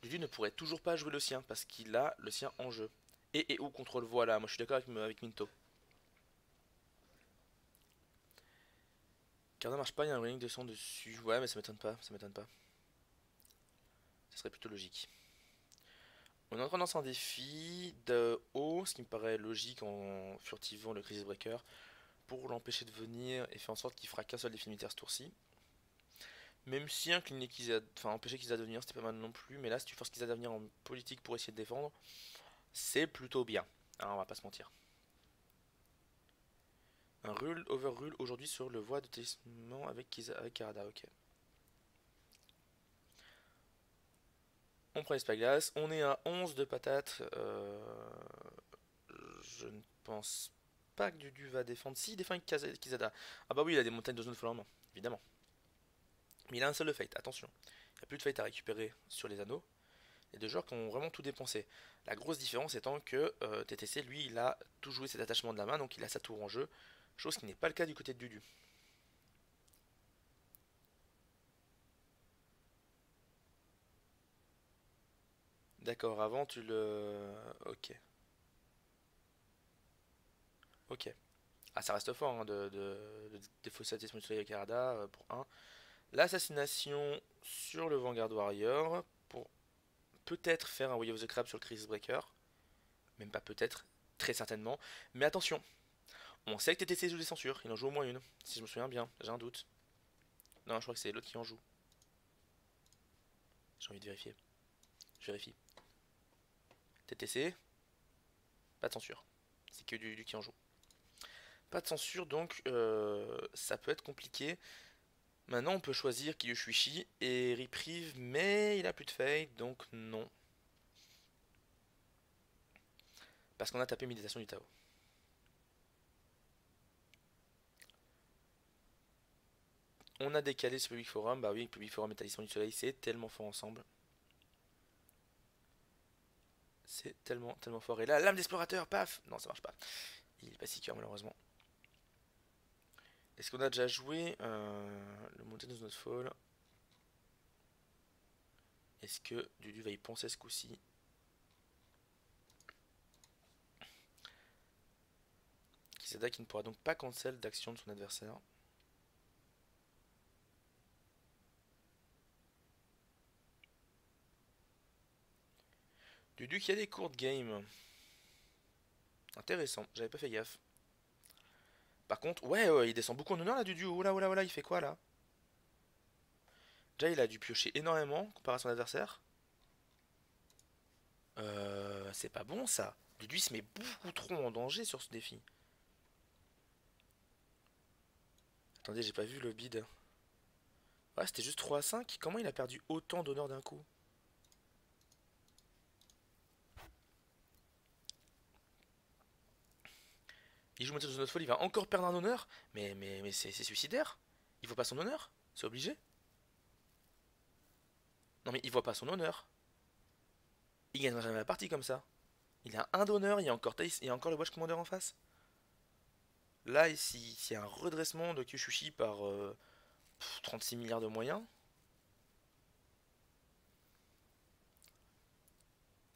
Dudu ne pourrait toujours pas jouer le sien parce qu'il a le sien en jeu. Et ou contrôle, voilà, moi je suis d'accord avec Minto. Carda marche pas, il y a un running de sang dessus. Ouais, mais ça m'étonne pas, ça m'étonne pas. Ça serait plutôt logique. On est en train de lancer un défi de haut, ce qui me paraît logique en furtivant le Crisis Breaker, pour l'empêcher de venir et faire en sorte qu'il fera qu'un seul défi militaire ce tour-ci. Même si incliner Kizad, enfin empêcher Kizad de venir, c'était pas mal non plus, mais là si tu forces Kizad à venir en politique pour essayer de défendre, c'est plutôt bien. Alors on va pas se mentir. Un rule, overrule aujourd'hui sur le voie de talisman avec Kizad, avec Karada, ok. On prend l'espace-glace, on est à 11 de patates. Je ne pense pas que Dudu va défendre. Si, il défend avec Kizada. Ah bah oui, il a des montagnes de zone follow évidemment. Mais il a un seul fight, attention. Il n'y a plus de fight à récupérer sur les anneaux. Il y a deux joueurs qui ont vraiment tout dépensé. La grosse différence étant que TTC, lui, il a tout joué cet attachement de la main, donc il a sa tour en jeu. Chose qui n'est pas le cas du côté de Dudu. D'accord, avant tu le... Ok. Ok. Ah, ça reste fort hein, de défausser la Soleil avec Arada pour un. L'assassination sur le Vanguard Warrior pour peut-être faire un Way of the Crab sur le Chris Breaker. Même pas peut-être, très certainement. Mais attention, on sait que TTC joue des censures, il en joue au moins une, si je me souviens bien, j'ai un doute. Non, je crois que c'est l'autre qui en joue. J'ai envie de vérifier. Je vérifie. TTC, pas de censure. C'est que du qui en joue. Pas de censure, donc ça peut être compliqué. Maintenant, on peut choisir Kiyoshuichi et Reprieve, mais il a plus de fade, donc non. Parce qu'on a tapé méditation du Tao. On a décalé ce Public Forum, bah oui, Public Forum et Talisman du Soleil, c'est tellement fort ensemble. C'est tellement, tellement fort. Et là, lame d'explorateur, paf. Non, ça marche pas. Il est pas si cœur, malheureusement. Est-ce qu'on a déjà joué le Mountain of Fall? Est-ce que Dudu va y penser ce coup-ci? Kisada qui ne pourra donc pas cancel d'action de son adversaire. Dudu qui a des courtes games. Intéressant, j'avais pas fait gaffe. Par contre, ouais, il descend beaucoup en honneur là, Dudu. Oh là, oh là, oh là, il fait quoi là? Déjà, il a dû piocher énormément comparé à son adversaire. C'est pas bon ça. Dudu se met beaucoup trop en danger sur ce défi. Attendez, j'ai pas vu le bid. Ouais, c'était juste 3 à 5. Comment il a perdu autant d'honneur d'un coup? Il joue Mountain of Fall, il va encore perdre un honneur. Mais c'est suicidaire. Il voit pas son honneur. C'est obligé. Non mais il voit pas son honneur. Il gagnera jamais la partie comme ça. Il a un d'honneur, il y a encore il y a encore le Watch Commander en face. Là, s'il y a un redressement de Kyushushi par 36 milliards de moyens.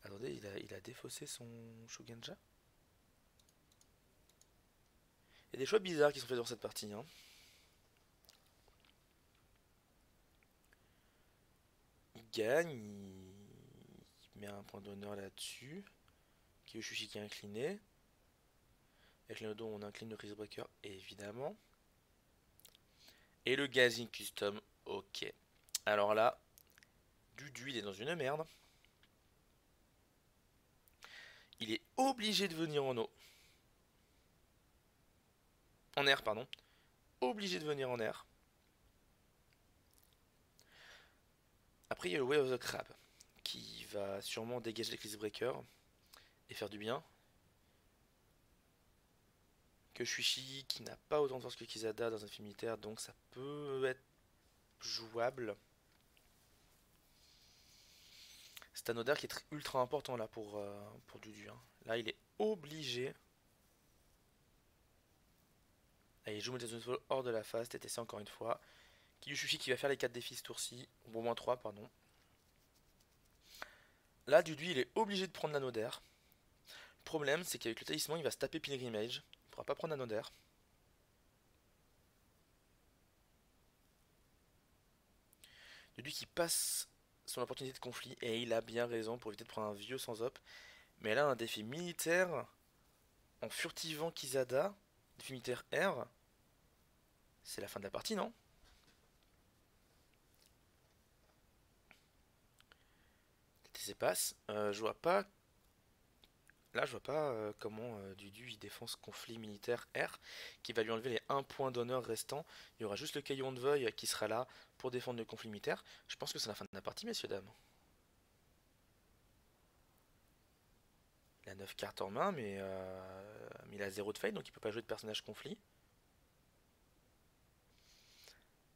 Attendez, il a défaussé son Shugenja. Il y a des choix bizarres qui sont faits dans cette partie. Hein. Il gagne, il met un point d'honneur là-dessus. Kyushushi qui est incliné. Avec le dos, on incline le Chris Breaker, évidemment. Et le Gazing Custom, ok. Alors là, Dudu, il est dans une merde. Il est obligé de venir en eau. En air, pardon. Obligé de venir en air. Après, il y a le Way of the Crab, qui va sûrement dégager les Chris Breaker et faire du bien. Que Shuichi, qui n'a pas autant de force que Kizada dans un film militaire, donc ça peut être jouable. C'est un odeur qui est ultra important là pour Dudu. Hein. Là, il est obligé. Allez, il joue Fall hors de la phase, TTC encore une fois. Kiyushushi qui va faire les 4 défis ce tour-ci, ou au moins 3, pardon. Là, Dudu, il est obligé de prendre l'anneau d'air. Le problème, c'est qu'avec le talisman, il va se taper Pilgrimage. Il ne pourra pas prendre l'anneau d'air. Dudu qui passe son opportunité de conflit, et il a bien raison pour éviter de prendre un vieux sans op. Mais là, un défi militaire, en furtivant Kizada, défi militaire R, c'est la fin de la partie, non? TTC passe. Je vois pas. Là, je vois pas comment Dudu il défend ce conflit militaire R qui va lui enlever les 1 point d'honneur restant. Il y aura juste le Caillon de Veuille qui sera là pour défendre le conflit militaire. Je pense que c'est la fin de la partie, messieurs, dames. Il a 9 cartes en main, mais il a 0 de faille, donc il peut pas jouer de personnage conflit.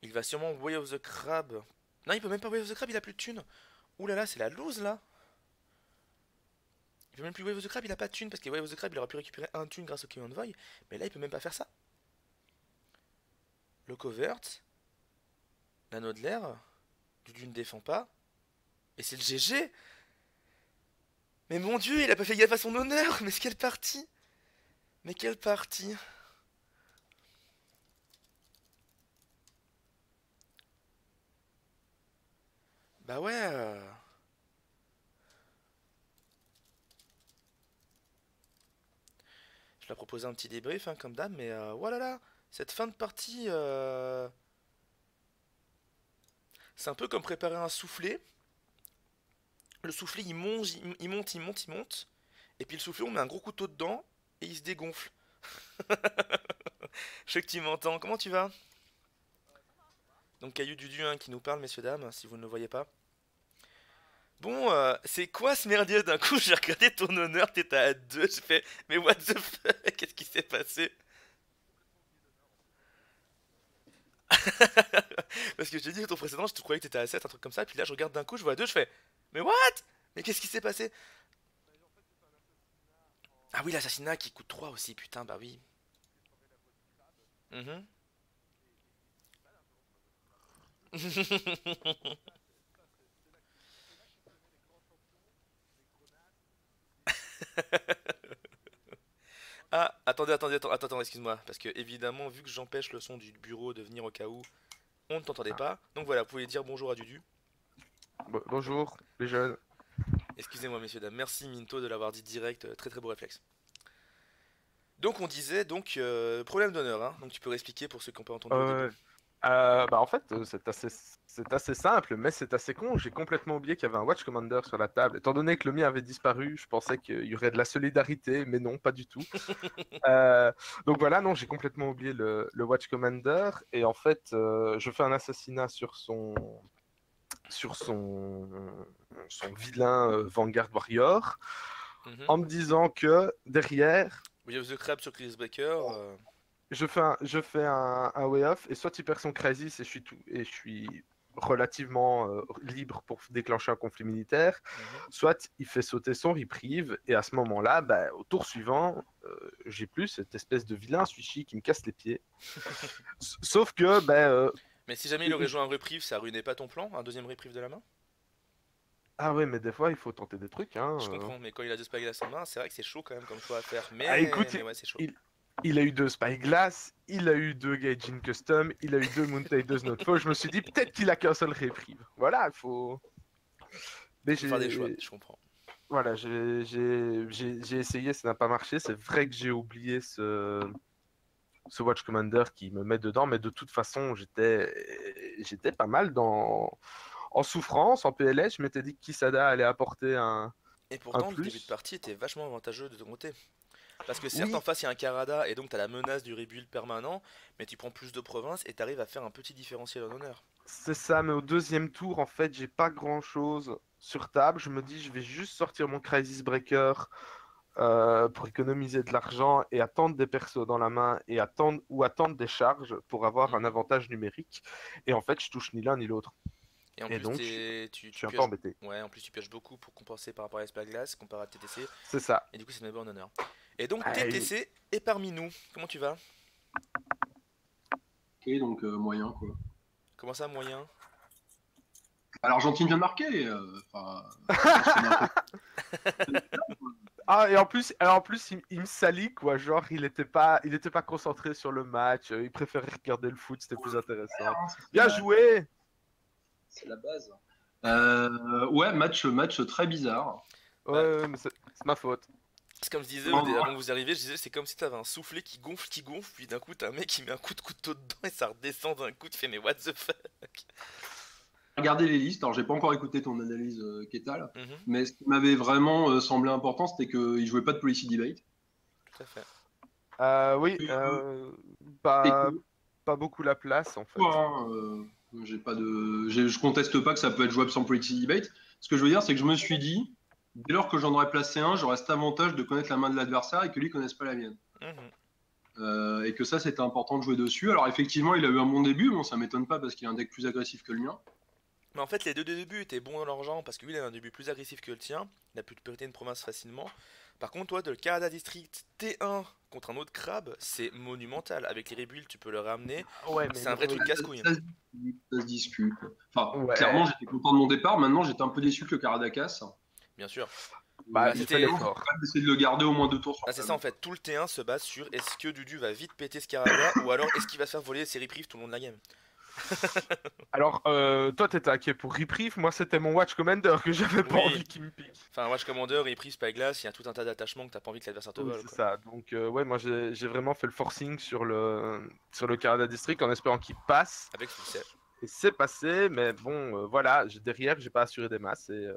Il va sûrement Way of the Crab. Non, il peut même pas Way of the Crab, il a plus de thunes. Ouh là là, c'est la loose là. Il peut même plus Way of the Crab, il a pas de thunes parce que Way of the Crab il aurait pu récupérer un thune grâce au Caillon de Veuille. Mais là, il peut même pas faire ça. Le covert. L'anneau de l'air. Dudu ne défend pas. Et c'est le GG. Mais mon dieu, il a pas fait gaffe à son honneur. Mais quelle partie. Mais quelle partie. Bah ouais. Je leur proposé un petit débrief, hein, comme d'hab, mais voilà là, cette fin de partie, c'est un peu comme préparer un soufflé. Le soufflé il monte, il monte, il monte, il monte. Et puis le soufflé, on met un gros couteau dedans et il se dégonfle. Je sais que tu m'entends. Comment tu vas? Donc Caillou Dudu hein, qui nous parle, messieurs dames, si vous ne le voyez pas. Bon, c'est quoi ce merdier? D'un coup, j'ai regardé ton honneur, t'étais à 2, j'ai fait, mais what the fuck? Qu'est-ce qui s'est passé? Parce que je t'ai dit, ton précédent, je te croyais que t'étais à 7, un truc comme ça, puis là, je regarde d'un coup, je vois à 2, je fais, mais what? Mais qu'est-ce qui s'est passé? Ah oui, l'assassinat qui coûte 3 aussi, putain, bah oui. Mhm. Ah, attends, excuse-moi, parce que évidemment, vu que j'empêche le son du bureau de venir au cas où on ne t'entendait Ah, pas, donc voilà, vous pouvez dire bonjour à Dudu. bonjour les jeunes. Excusez-moi, messieurs, dames, merci Minto de l'avoir dit direct, très très beau réflexe. Donc on disait, donc, problème d'honneur, hein, donc tu peux expliquer pour ceux qui n'ont pas entendu au début. Euh, En fait, c'est assez simple, mais c'est assez con. J'ai complètement oublié qu'il y avait un Watch Commander sur la table. Étant donné que le mien avait disparu, je pensais qu'il y aurait de la solidarité, mais non, pas du tout. Euh, donc voilà, non, j'ai complètement oublié le Watch Commander. Et en fait, je fais un assassinat sur son vilain Vanguard Warrior, Mhm. en me disant que derrière, We have the crab sur Chris Breaker. je fais un way off et soit il perd son crisis et je suis relativement libre pour déclencher un conflit militaire, Mhm. soit il fait sauter son reprieve et à ce moment-là, bah, au tour suivant, j'ai plus cette espèce de vilain Suichi qui me casse les pieds. Sauf que bah, Mais si jamais il aurait joué un reprieve, ça ruinait pas ton plan? Un deuxième reprieve de la main? ah ouais, mais des fois il faut tenter des trucs, hein. Je comprends, mais quand il a deux spaghettis en main, c'est vrai que c'est chaud quand même comme choix à faire. Ah, Mais écoute, ouais, c'est chaud. il, il a eu deux Spyglass, il a eu deux Gaijin Custom, il a eu deux Moontailers Notfall. Je me suis dit peut-être qu'il a qu'un seul reprieve. Voilà, il faut. Mais Faut faire des choix, je comprends. voilà, j'ai essayé, ça n'a pas marché. C'est vrai que j'ai oublié ce Watch Commander qui me met dedans, mais de toute façon, j'étais pas mal en souffrance, en PLS. Je m'étais dit que Kisada allait apporter Et un pourtant, le début de plus. partie était vachement avantageux de ton côté. Parce que certes, en Oui, face, il y a un Karada, et donc t'as la menace du rebuild permanent, mais tu prends plus de provinces et t'arrives à faire un petit différentiel en honneur. c'est ça, mais au deuxième tour, en fait, j'ai pas grand-chose sur table. Je me dis, je vais juste sortir mon Crisis Breaker pour économiser de l'argent et attendre des persos dans la main ou attendre des charges pour avoir un Mhm. avantage numérique. Et en fait, je touche ni l'un ni l'autre. Et en Et plus, donc, je tu suis un peu pioches. embêté. Ouais, en plus, tu pioches beaucoup pour compenser par rapport à Glace comparé à TTC, C'est ça. et du coup, c'est même en honneur. Et donc, Aïe. TTC est parmi nous. Comment tu vas? Ok, donc moyen quoi. Comment ça, moyen? L'Argentine vient de marquer. On se remet un peu. Ah, et en plus il me salit, quoi. Genre, il était pas concentré sur le match. Il préférait regarder le foot, c'était plus intéressant. Hein, Bien joué! c'est la base. Ouais, match très bizarre. Bah, Ouais, mais c'est ma faute. c'est comme je disais Non, avant que vous arriviez, je disais, c'est comme si t'avais un soufflet qui gonfle, puis d'un coup, t'as un mec qui met un coup de couteau dedans et ça redescend d'un coup, tu fais, mais what the fuck? regardez les listes. Alors, j'ai pas encore écouté ton analyse, Kétal, Mhm, mais ce qui m'avait vraiment semblé important, c'était qu'il jouait pas de policy debate. tout à fait. Oui, Et pas, que, pas beaucoup la place, en fait. hein, je conteste pas que ça peut être jouable sans policy debate. Ce que je veux dire, c'est que je me suis dit, dès lors que j'en aurais placé un, j'aurais cet avantage de connaître la main de l'adversaire et que lui connaisse pas la mienne. Mhm. Et que ça, c'était important de jouer dessus. Alors, effectivement, il a eu un bon début. Bon, ça m'étonne pas parce qu'il a un deck plus agressif que le mien. Mais en fait, les deux débuts étaient bons dans leur genre parce que lui, il a un début plus agressif que le tien. Il a pu te péter une province facilement. Par contre, toi, de le Canada District T1 contre un autre crabe, c'est monumental. Avec les rebuilds, tu peux le ramener. Ouais, mais C'est un vrai truc casse-couille. Ça se discute. Enfin, clairement, ouais, j'étais content de mon départ. Maintenant, j'étais un peu déçu que le Caradakas. Bien sûr. bah, Bah, il fait c'était. Maintenant, l'effort. j'ai essayé de le garder au moins 2 tours sur Bah, c'est ça table. en fait. Tout le T1 se base sur est-ce que Dudu va vite péter Scarada ou alors est-ce qu'il va se faire voler ses reprieve tout le long de la game. Alors, toi, t'étais inquiet pour Reprieve, moi, c'était mon Watch Commander que j'avais pas Oui. envie qu'il me pique. Enfin, Watch Commander, reprise Spyglass, il y a tout un tas d'attachements que t'as pas envie que l'adversaire te Oui, vole, c'est quoi. ça. Donc, ouais, moi, j'ai vraiment fait le forcing sur le Canada District en espérant qu'il passe. Avec succès. Et c'est passé, mais bon, voilà, derrière, j'ai pas assuré des masses et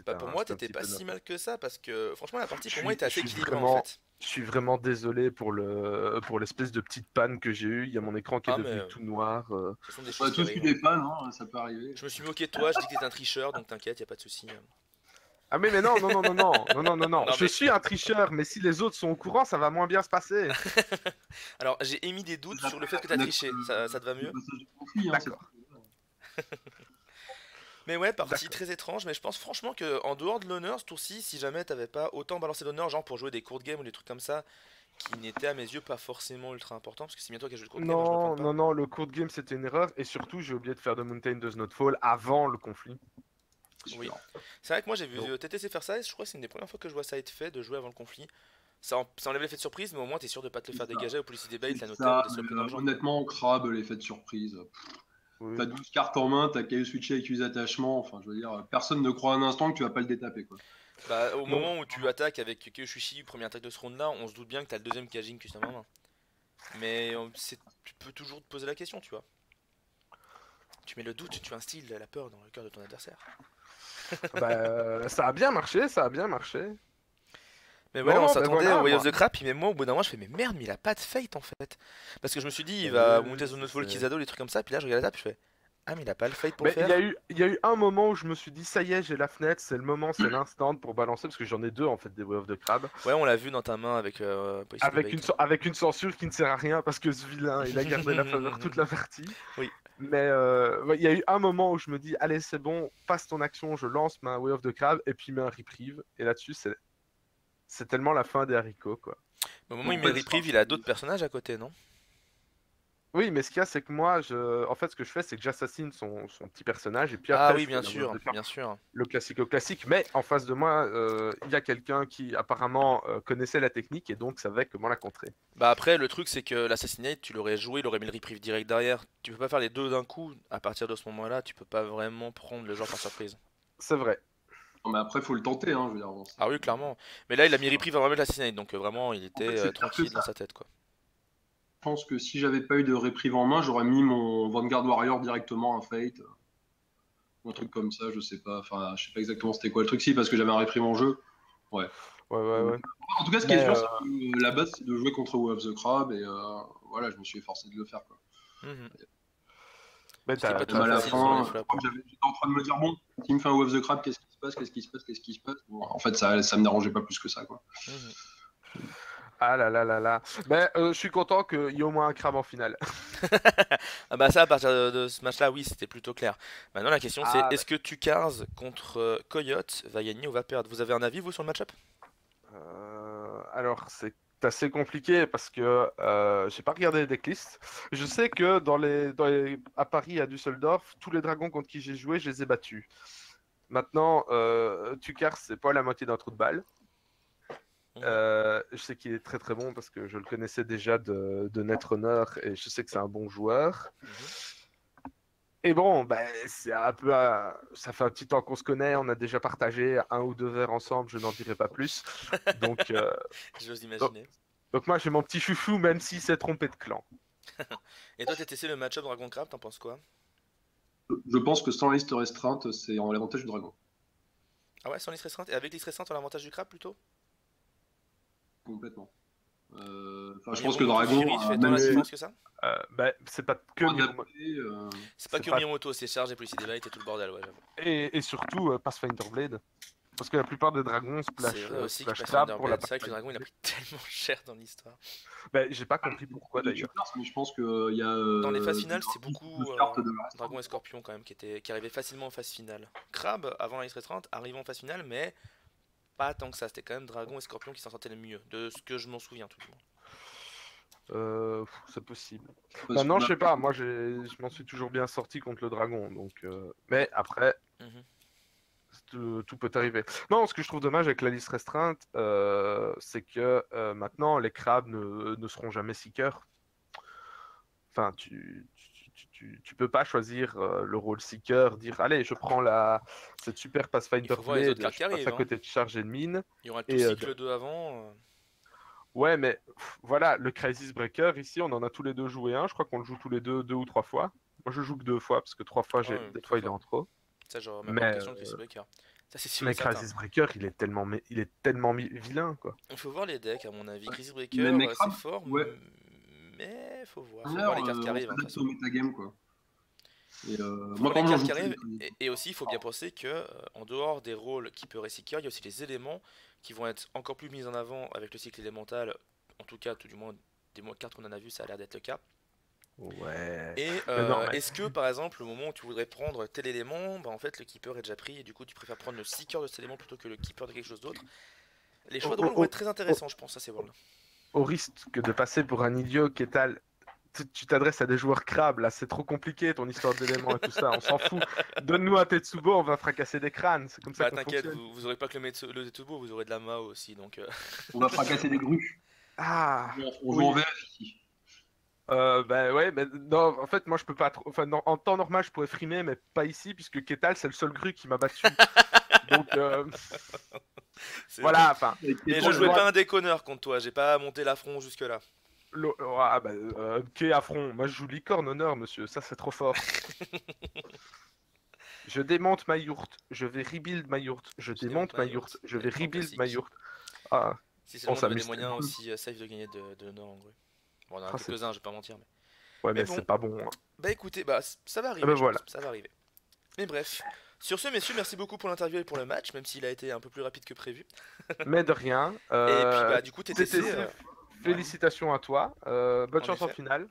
Bah pour moi, c'était un t'étais petit pas peu si navrant. mal que ça, parce que franchement, la partie Je pour moi suis, était je assez suis équilibrée en vraiment, fait. je suis vraiment désolé pour l'espèce de petite panne que j'ai eue. Il y a mon écran qui est Ah, mais devenu tout noir. ce sont des On a choses qui tous eu arrivent. des pannes, hein, ça peut arriver. Je me suis moqué de toi, je dis que t'étais un tricheur, donc t'inquiète, y a pas de souci. Ah mais non, non, non, non, non, non, non, non, non. Non Je mais, suis un tricheur, mais si les autres sont au courant, ça va moins bien se passer. alors j'ai émis des doutes sur le fait que t'as triché, ça te va Le mieux? passage de conflit, hein, c'est D'accord, Mais ouais, partie d'accord. très étrange, mais je pense franchement que en dehors de l'honneur, ce tour-ci, si jamais t'avais pas autant balancé d'honneur, genre pour jouer des courtes games ou des trucs comme ça, qui n'étaient à mes yeux pas forcément ultra importants, parce que c'est bien toi qui as joué de courte game, je me plante Non, pas. non, non, le court game c'était une erreur et surtout j'ai oublié de faire de Mountain Does Not Fall avant le conflit. Oui. sûr. C'est vrai que moi j'ai vu Donc, TTC faire ça, et je crois que c'est une des premières fois que je vois ça être fait, de jouer avant le conflit. Ça enlève l'effet de surprise, mais au moins t'es sûr de pas te le C'est faire ça. dégager au Policy Debate, C'est la notaire ou ça, des mais, slopes dans le genre, quoi. honnêtement, crabe, l'effet de surprise. oui. T'as 12 cartes en main, t'as qu'à switcher avec use attachement. Enfin, je veux dire, personne ne croit un instant que tu vas pas le détaper, quoi. Bah, au Non, moment où tu attaques avec Kyoshushi, première attaque de ce round là, on se doute bien que t'as le deuxième Kajin custom en main. Mais tu peux toujours te poser la question, tu vois. Tu mets le doute, tu instilles la peur dans le cœur de ton adversaire. bah, ça a bien marché, ça a bien marché. Mais Non, voilà, on non, mais s'attendait voilà, au Way of moi. the Crap, mais moi au bout d'un moment je fais mais merde, mais il a pas de fate en fait. Parce que je me suis dit, il Oui, va oui, monter Zone of Fall, c'est- Kizado, les trucs comme ça, puis là je regarde la table, je fais ah, mais il a pas le fate pour le Mais faire. il y a eu un moment où je me suis dit, ça y est, j'ai la fenêtre, c'est le moment, c'est l'instant pour balancer, parce que j'en ai deux en fait des Way of the Crab, Ouais, on l'a vu dans ta main avec Policy Debate. avec une censure qui ne sert à rien parce que ce vilain, il a gardé la faveur toute la partie. Oui. Mais ouais, il y a eu un moment où je me dis, allez, c'est bon, passe ton action, je lance ma Way of the Crab, et puis il met un reprieve, et là-dessus, c'est tellement la fin des haricots, quoi. Mais au moment où il En met fait, le reprieve, il a d'autres personnages à côté, non? Oui, mais ce qu'il y a, c'est que moi, en fait, ce que je fais, c'est que j'assassine son petit personnage, et puis Ah après, oui, je fais bien la Way of sûr, the Crab, bien sûr. le classico-classique. Mais en face de moi, il y a quelqu'un qui apparemment connaissait la technique, et donc savait comment la contrer. Bah après, le truc c'est que l'Assassinate, tu l'aurais joué, il aurait mis le reprieve direct derrière. Tu peux pas faire les deux d'un coup, à partir de ce moment-là, tu peux pas vraiment prendre le joueur par surprise. C'est vrai. Non, mais après, faut le tenter, hein, je veux dire. Bon, Ah oui, clairement. Mais là, il a mis reprieve avant même l'Assassinate, donc vraiment, il en fait, était c'est pire que tranquille ça. dans sa tête, quoi. Je pense que si j'avais pas eu de réprieve en main, j'aurais mis mon Vanguard Warrior directement à Fate. Ou un truc comme ça, je sais pas. Enfin, je sais pas exactement c'était quoi le truc, si, parce que j'avais un réprive en jeu. Ouais. Ouais, ouais, ouais. En tout cas, ce qui est Mais sûr, c'est que la base, c'est de jouer contre Way of the Crab, et voilà, je me suis efforcé de le faire, quoi. Mhm. mais Ce qui est pas t'as Même toujours à la facile selon les fin, je flops. crois que j'étais en train de me dire, bon, s'il me fait un Way of the Crab, qu'est-ce qui se passe, qu'est-ce qui se passe, qu'est-ce qui se passe. Bon, en fait, ça me dérangeait pas plus que ça, quoi. Mhm. Ah là là là là. Mais je suis content qu'il y ait au moins un crabe en finale. Ah bah ça, à partir de ce match-là, oui, c'était plutôt clair. Maintenant, la question c'est, Ah, est-ce que Tukars contre Coyote va gagner ou va perdre? Vous avez un avis, vous, sur le match-up? alors, c'est assez compliqué parce que j'ai pas regardé les decklists. Je sais que à Paris, à Düsseldorf, tous les dragons contre qui j'ai joué, je les ai battus. Maintenant, Tukar, c'est pas la moitié d'un trou de balle. Mhm. Je sais qu'il est très très bon parce que je le connaissais déjà de Netrunner et je sais que c'est un bon joueur. Mhm. Et bon, bah, c'est un peu, ça fait un petit temps qu'on se connaît, on a déjà partagé un ou deux verres ensemble, je n'en dirai pas plus. Donc, J'ose donc, imaginer. donc moi j'ai mon petit chouchou même s'il s'est trompé de clan. Et toi, t'as testé le match-up Dragon Crab, t'en penses quoi? Je pense que sans liste restreinte, c'est en l'avantage du dragon. Ah ouais, sans liste restreinte? Et avec liste restreinte, on a l'avantage du crab plutôt? Complètement. Enfin, je pense que Miromoto Dragon Fury fait tant même la les différence que ça? Bah, c'est pas que adaptés. C'est pas c'est que pas Miromoto, c'est charge et Policy Debate et tout le bordel, ouais, j'avoue. et surtout Pathfinder Blade parce que la plupart des dragons C'est splash vrai aussi que splash crab Pathfinder pour la Blade, c'est vrai que le Pathfinder dragon il a Blade. pris tellement cher dans l'histoire. Bah, j'ai pas compris pourquoi De d'ailleurs. Tutors, mais je pense qu'il y a Dans les phases finales, c'est 10 beaucoup cartes de la restreinte. Dragon et Scorpion quand même qui arrivaient facilement en phase finale. Crab, avant la liste restreinte, arrivait en phase finale, mais pas tant que ça. C'était quand même Dragon et Scorpion qui s'en sortaient le mieux, de ce que je m'en souviens tout du moins. C'est possible. Parce que Maintenant, je là, sais pas. Moi, je m'en suis toujours bien sorti contre le dragon. Donc, mais après, Mhm. tout peut arriver. Non, ce que je trouve dommage avec la liste restreinte, c'est que maintenant, les crabes ne seront jamais seekers. Enfin, tu peux pas choisir le rôle Seeker, dire allez, je prends cette super Pathfinder Il faut voir les autres Blade, cartes je qui passe arrivent, à hein. côté de chargé de mine. Il y aura tout Et cycle 2 avant. ouais, mais voilà, le Crisis Breaker, ici, on en a tous les deux joué un. Je crois qu'on le joue tous les deux ou 3 fois. Moi, je joue que 2 fois, parce que 3 fois, Ouais, des très fois, il est fort. en trop. Ça, genre, même pas en Mais, question de Chris Breaker. Ça, c'est sûr et mais certain. Crisis Breaker, il est tellement vilain, quoi. Il faut voir les decks, à mon avis. Crisis Mais Breaker, c'est Mecrab, fort, ouais. mais faut voir Alors, les cartes qui on arrivent, hein, de toute s'adapte au façon. metagame, quoi. Et Faut moi, voir par les exemple, cartes j'en qui joue arrivent, plus. et aussi, il faut bien penser que, en dehors des rôles qui peut Seeker, il y a aussi les éléments qui vont être encore plus mis en avant avec le cycle élémental. En tout cas, tout du moins, des cartes qu'on en a vu, ça a l'air d'être le cas. Ouais. Et Mais non, mais... est-ce que par exemple, le moment où tu voudrais prendre tel élément, bah en fait le keeper est déjà pris et du coup tu préfères prendre le seeker de cet élément plutôt que le keeper de quelque chose d'autre. Les choix de rôle vont être très intéressants, je pense, à ces worlds. Au risque de passer pour un idiot, Kétal, tu t'adresses à des joueurs crabes, là, c'est trop compliqué ton histoire d'éléments et tout ça, on s'en fout. Donne-nous un Tetsubo, on va fracasser des crânes, c'est comme ça Bah qu'on t'inquiète, fonctionne. vous aurez pas que le Tetsubo, vous aurez de la Mao aussi, donc... On va fracasser des grues. Ah, On joue en oui. VF ici. Bah ouais, mais non, en fait, moi je peux pas trop. Enfin, en temps normal, je pourrais frimer, mais pas ici, puisque Kétal, c'est le seul gru qui m'a battu. Donc, voilà, enfin. Et je jouais pas un déconneur contre toi, j'ai pas monté l'affront jusque là. Ah, bah, qu'est affront. Moi, je joue licorne honneur, monsieur, ça c'est trop fort. Je démonte ma yourte, je vais rebuild ma yourte, je démonte ma yourte, je vais rebuild ma yourte. Ah, si seulement on on avait des s'amuse moyens tellement. aussi safe de gagner de l'honneur en vrai. Bon, on en a Ah, quelques-uns, je vais pas mentir. Ouais, Mais mais bon, c'est pas bon, hein. bah écoutez, bah ça va Ah arriver, bah je voilà. pense, ça va arriver. Mais bref, sur ce, messieurs, merci beaucoup pour l'interview et pour le match, même s'il a été un peu plus rapide que prévu. Mais de rien. Et puis bah du coup, TTC, TTC, félicitations à toi. Bonne En chance en effet. finale.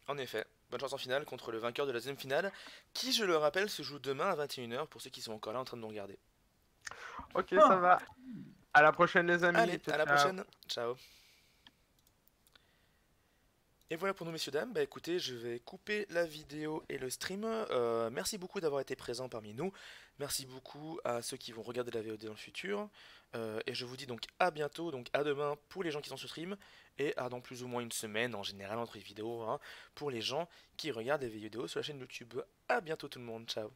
En effet, bonne chance en finale contre le vainqueur de la deuxième finale, qui, je le rappelle, se joue demain à 21h pour ceux qui sont encore là en train de nous regarder. Ok, ça va. À la prochaine, les amis. Allez, Ciao, à la ciao. prochaine, ciao. Et voilà pour nous, messieurs, dames. Bah écoutez, je vais couper la vidéo et le stream. Merci beaucoup d'avoir été présents parmi nous. Merci beaucoup à ceux qui vont regarder la VOD dans le futur. Et je vous dis donc à bientôt, donc à demain pour les gens qui sont sur stream. Et à dans plus ou moins une semaine, en général entre les vidéos, hein, pour les gens qui regardent les vidéos sur la chaîne YouTube. À bientôt tout le monde, ciao.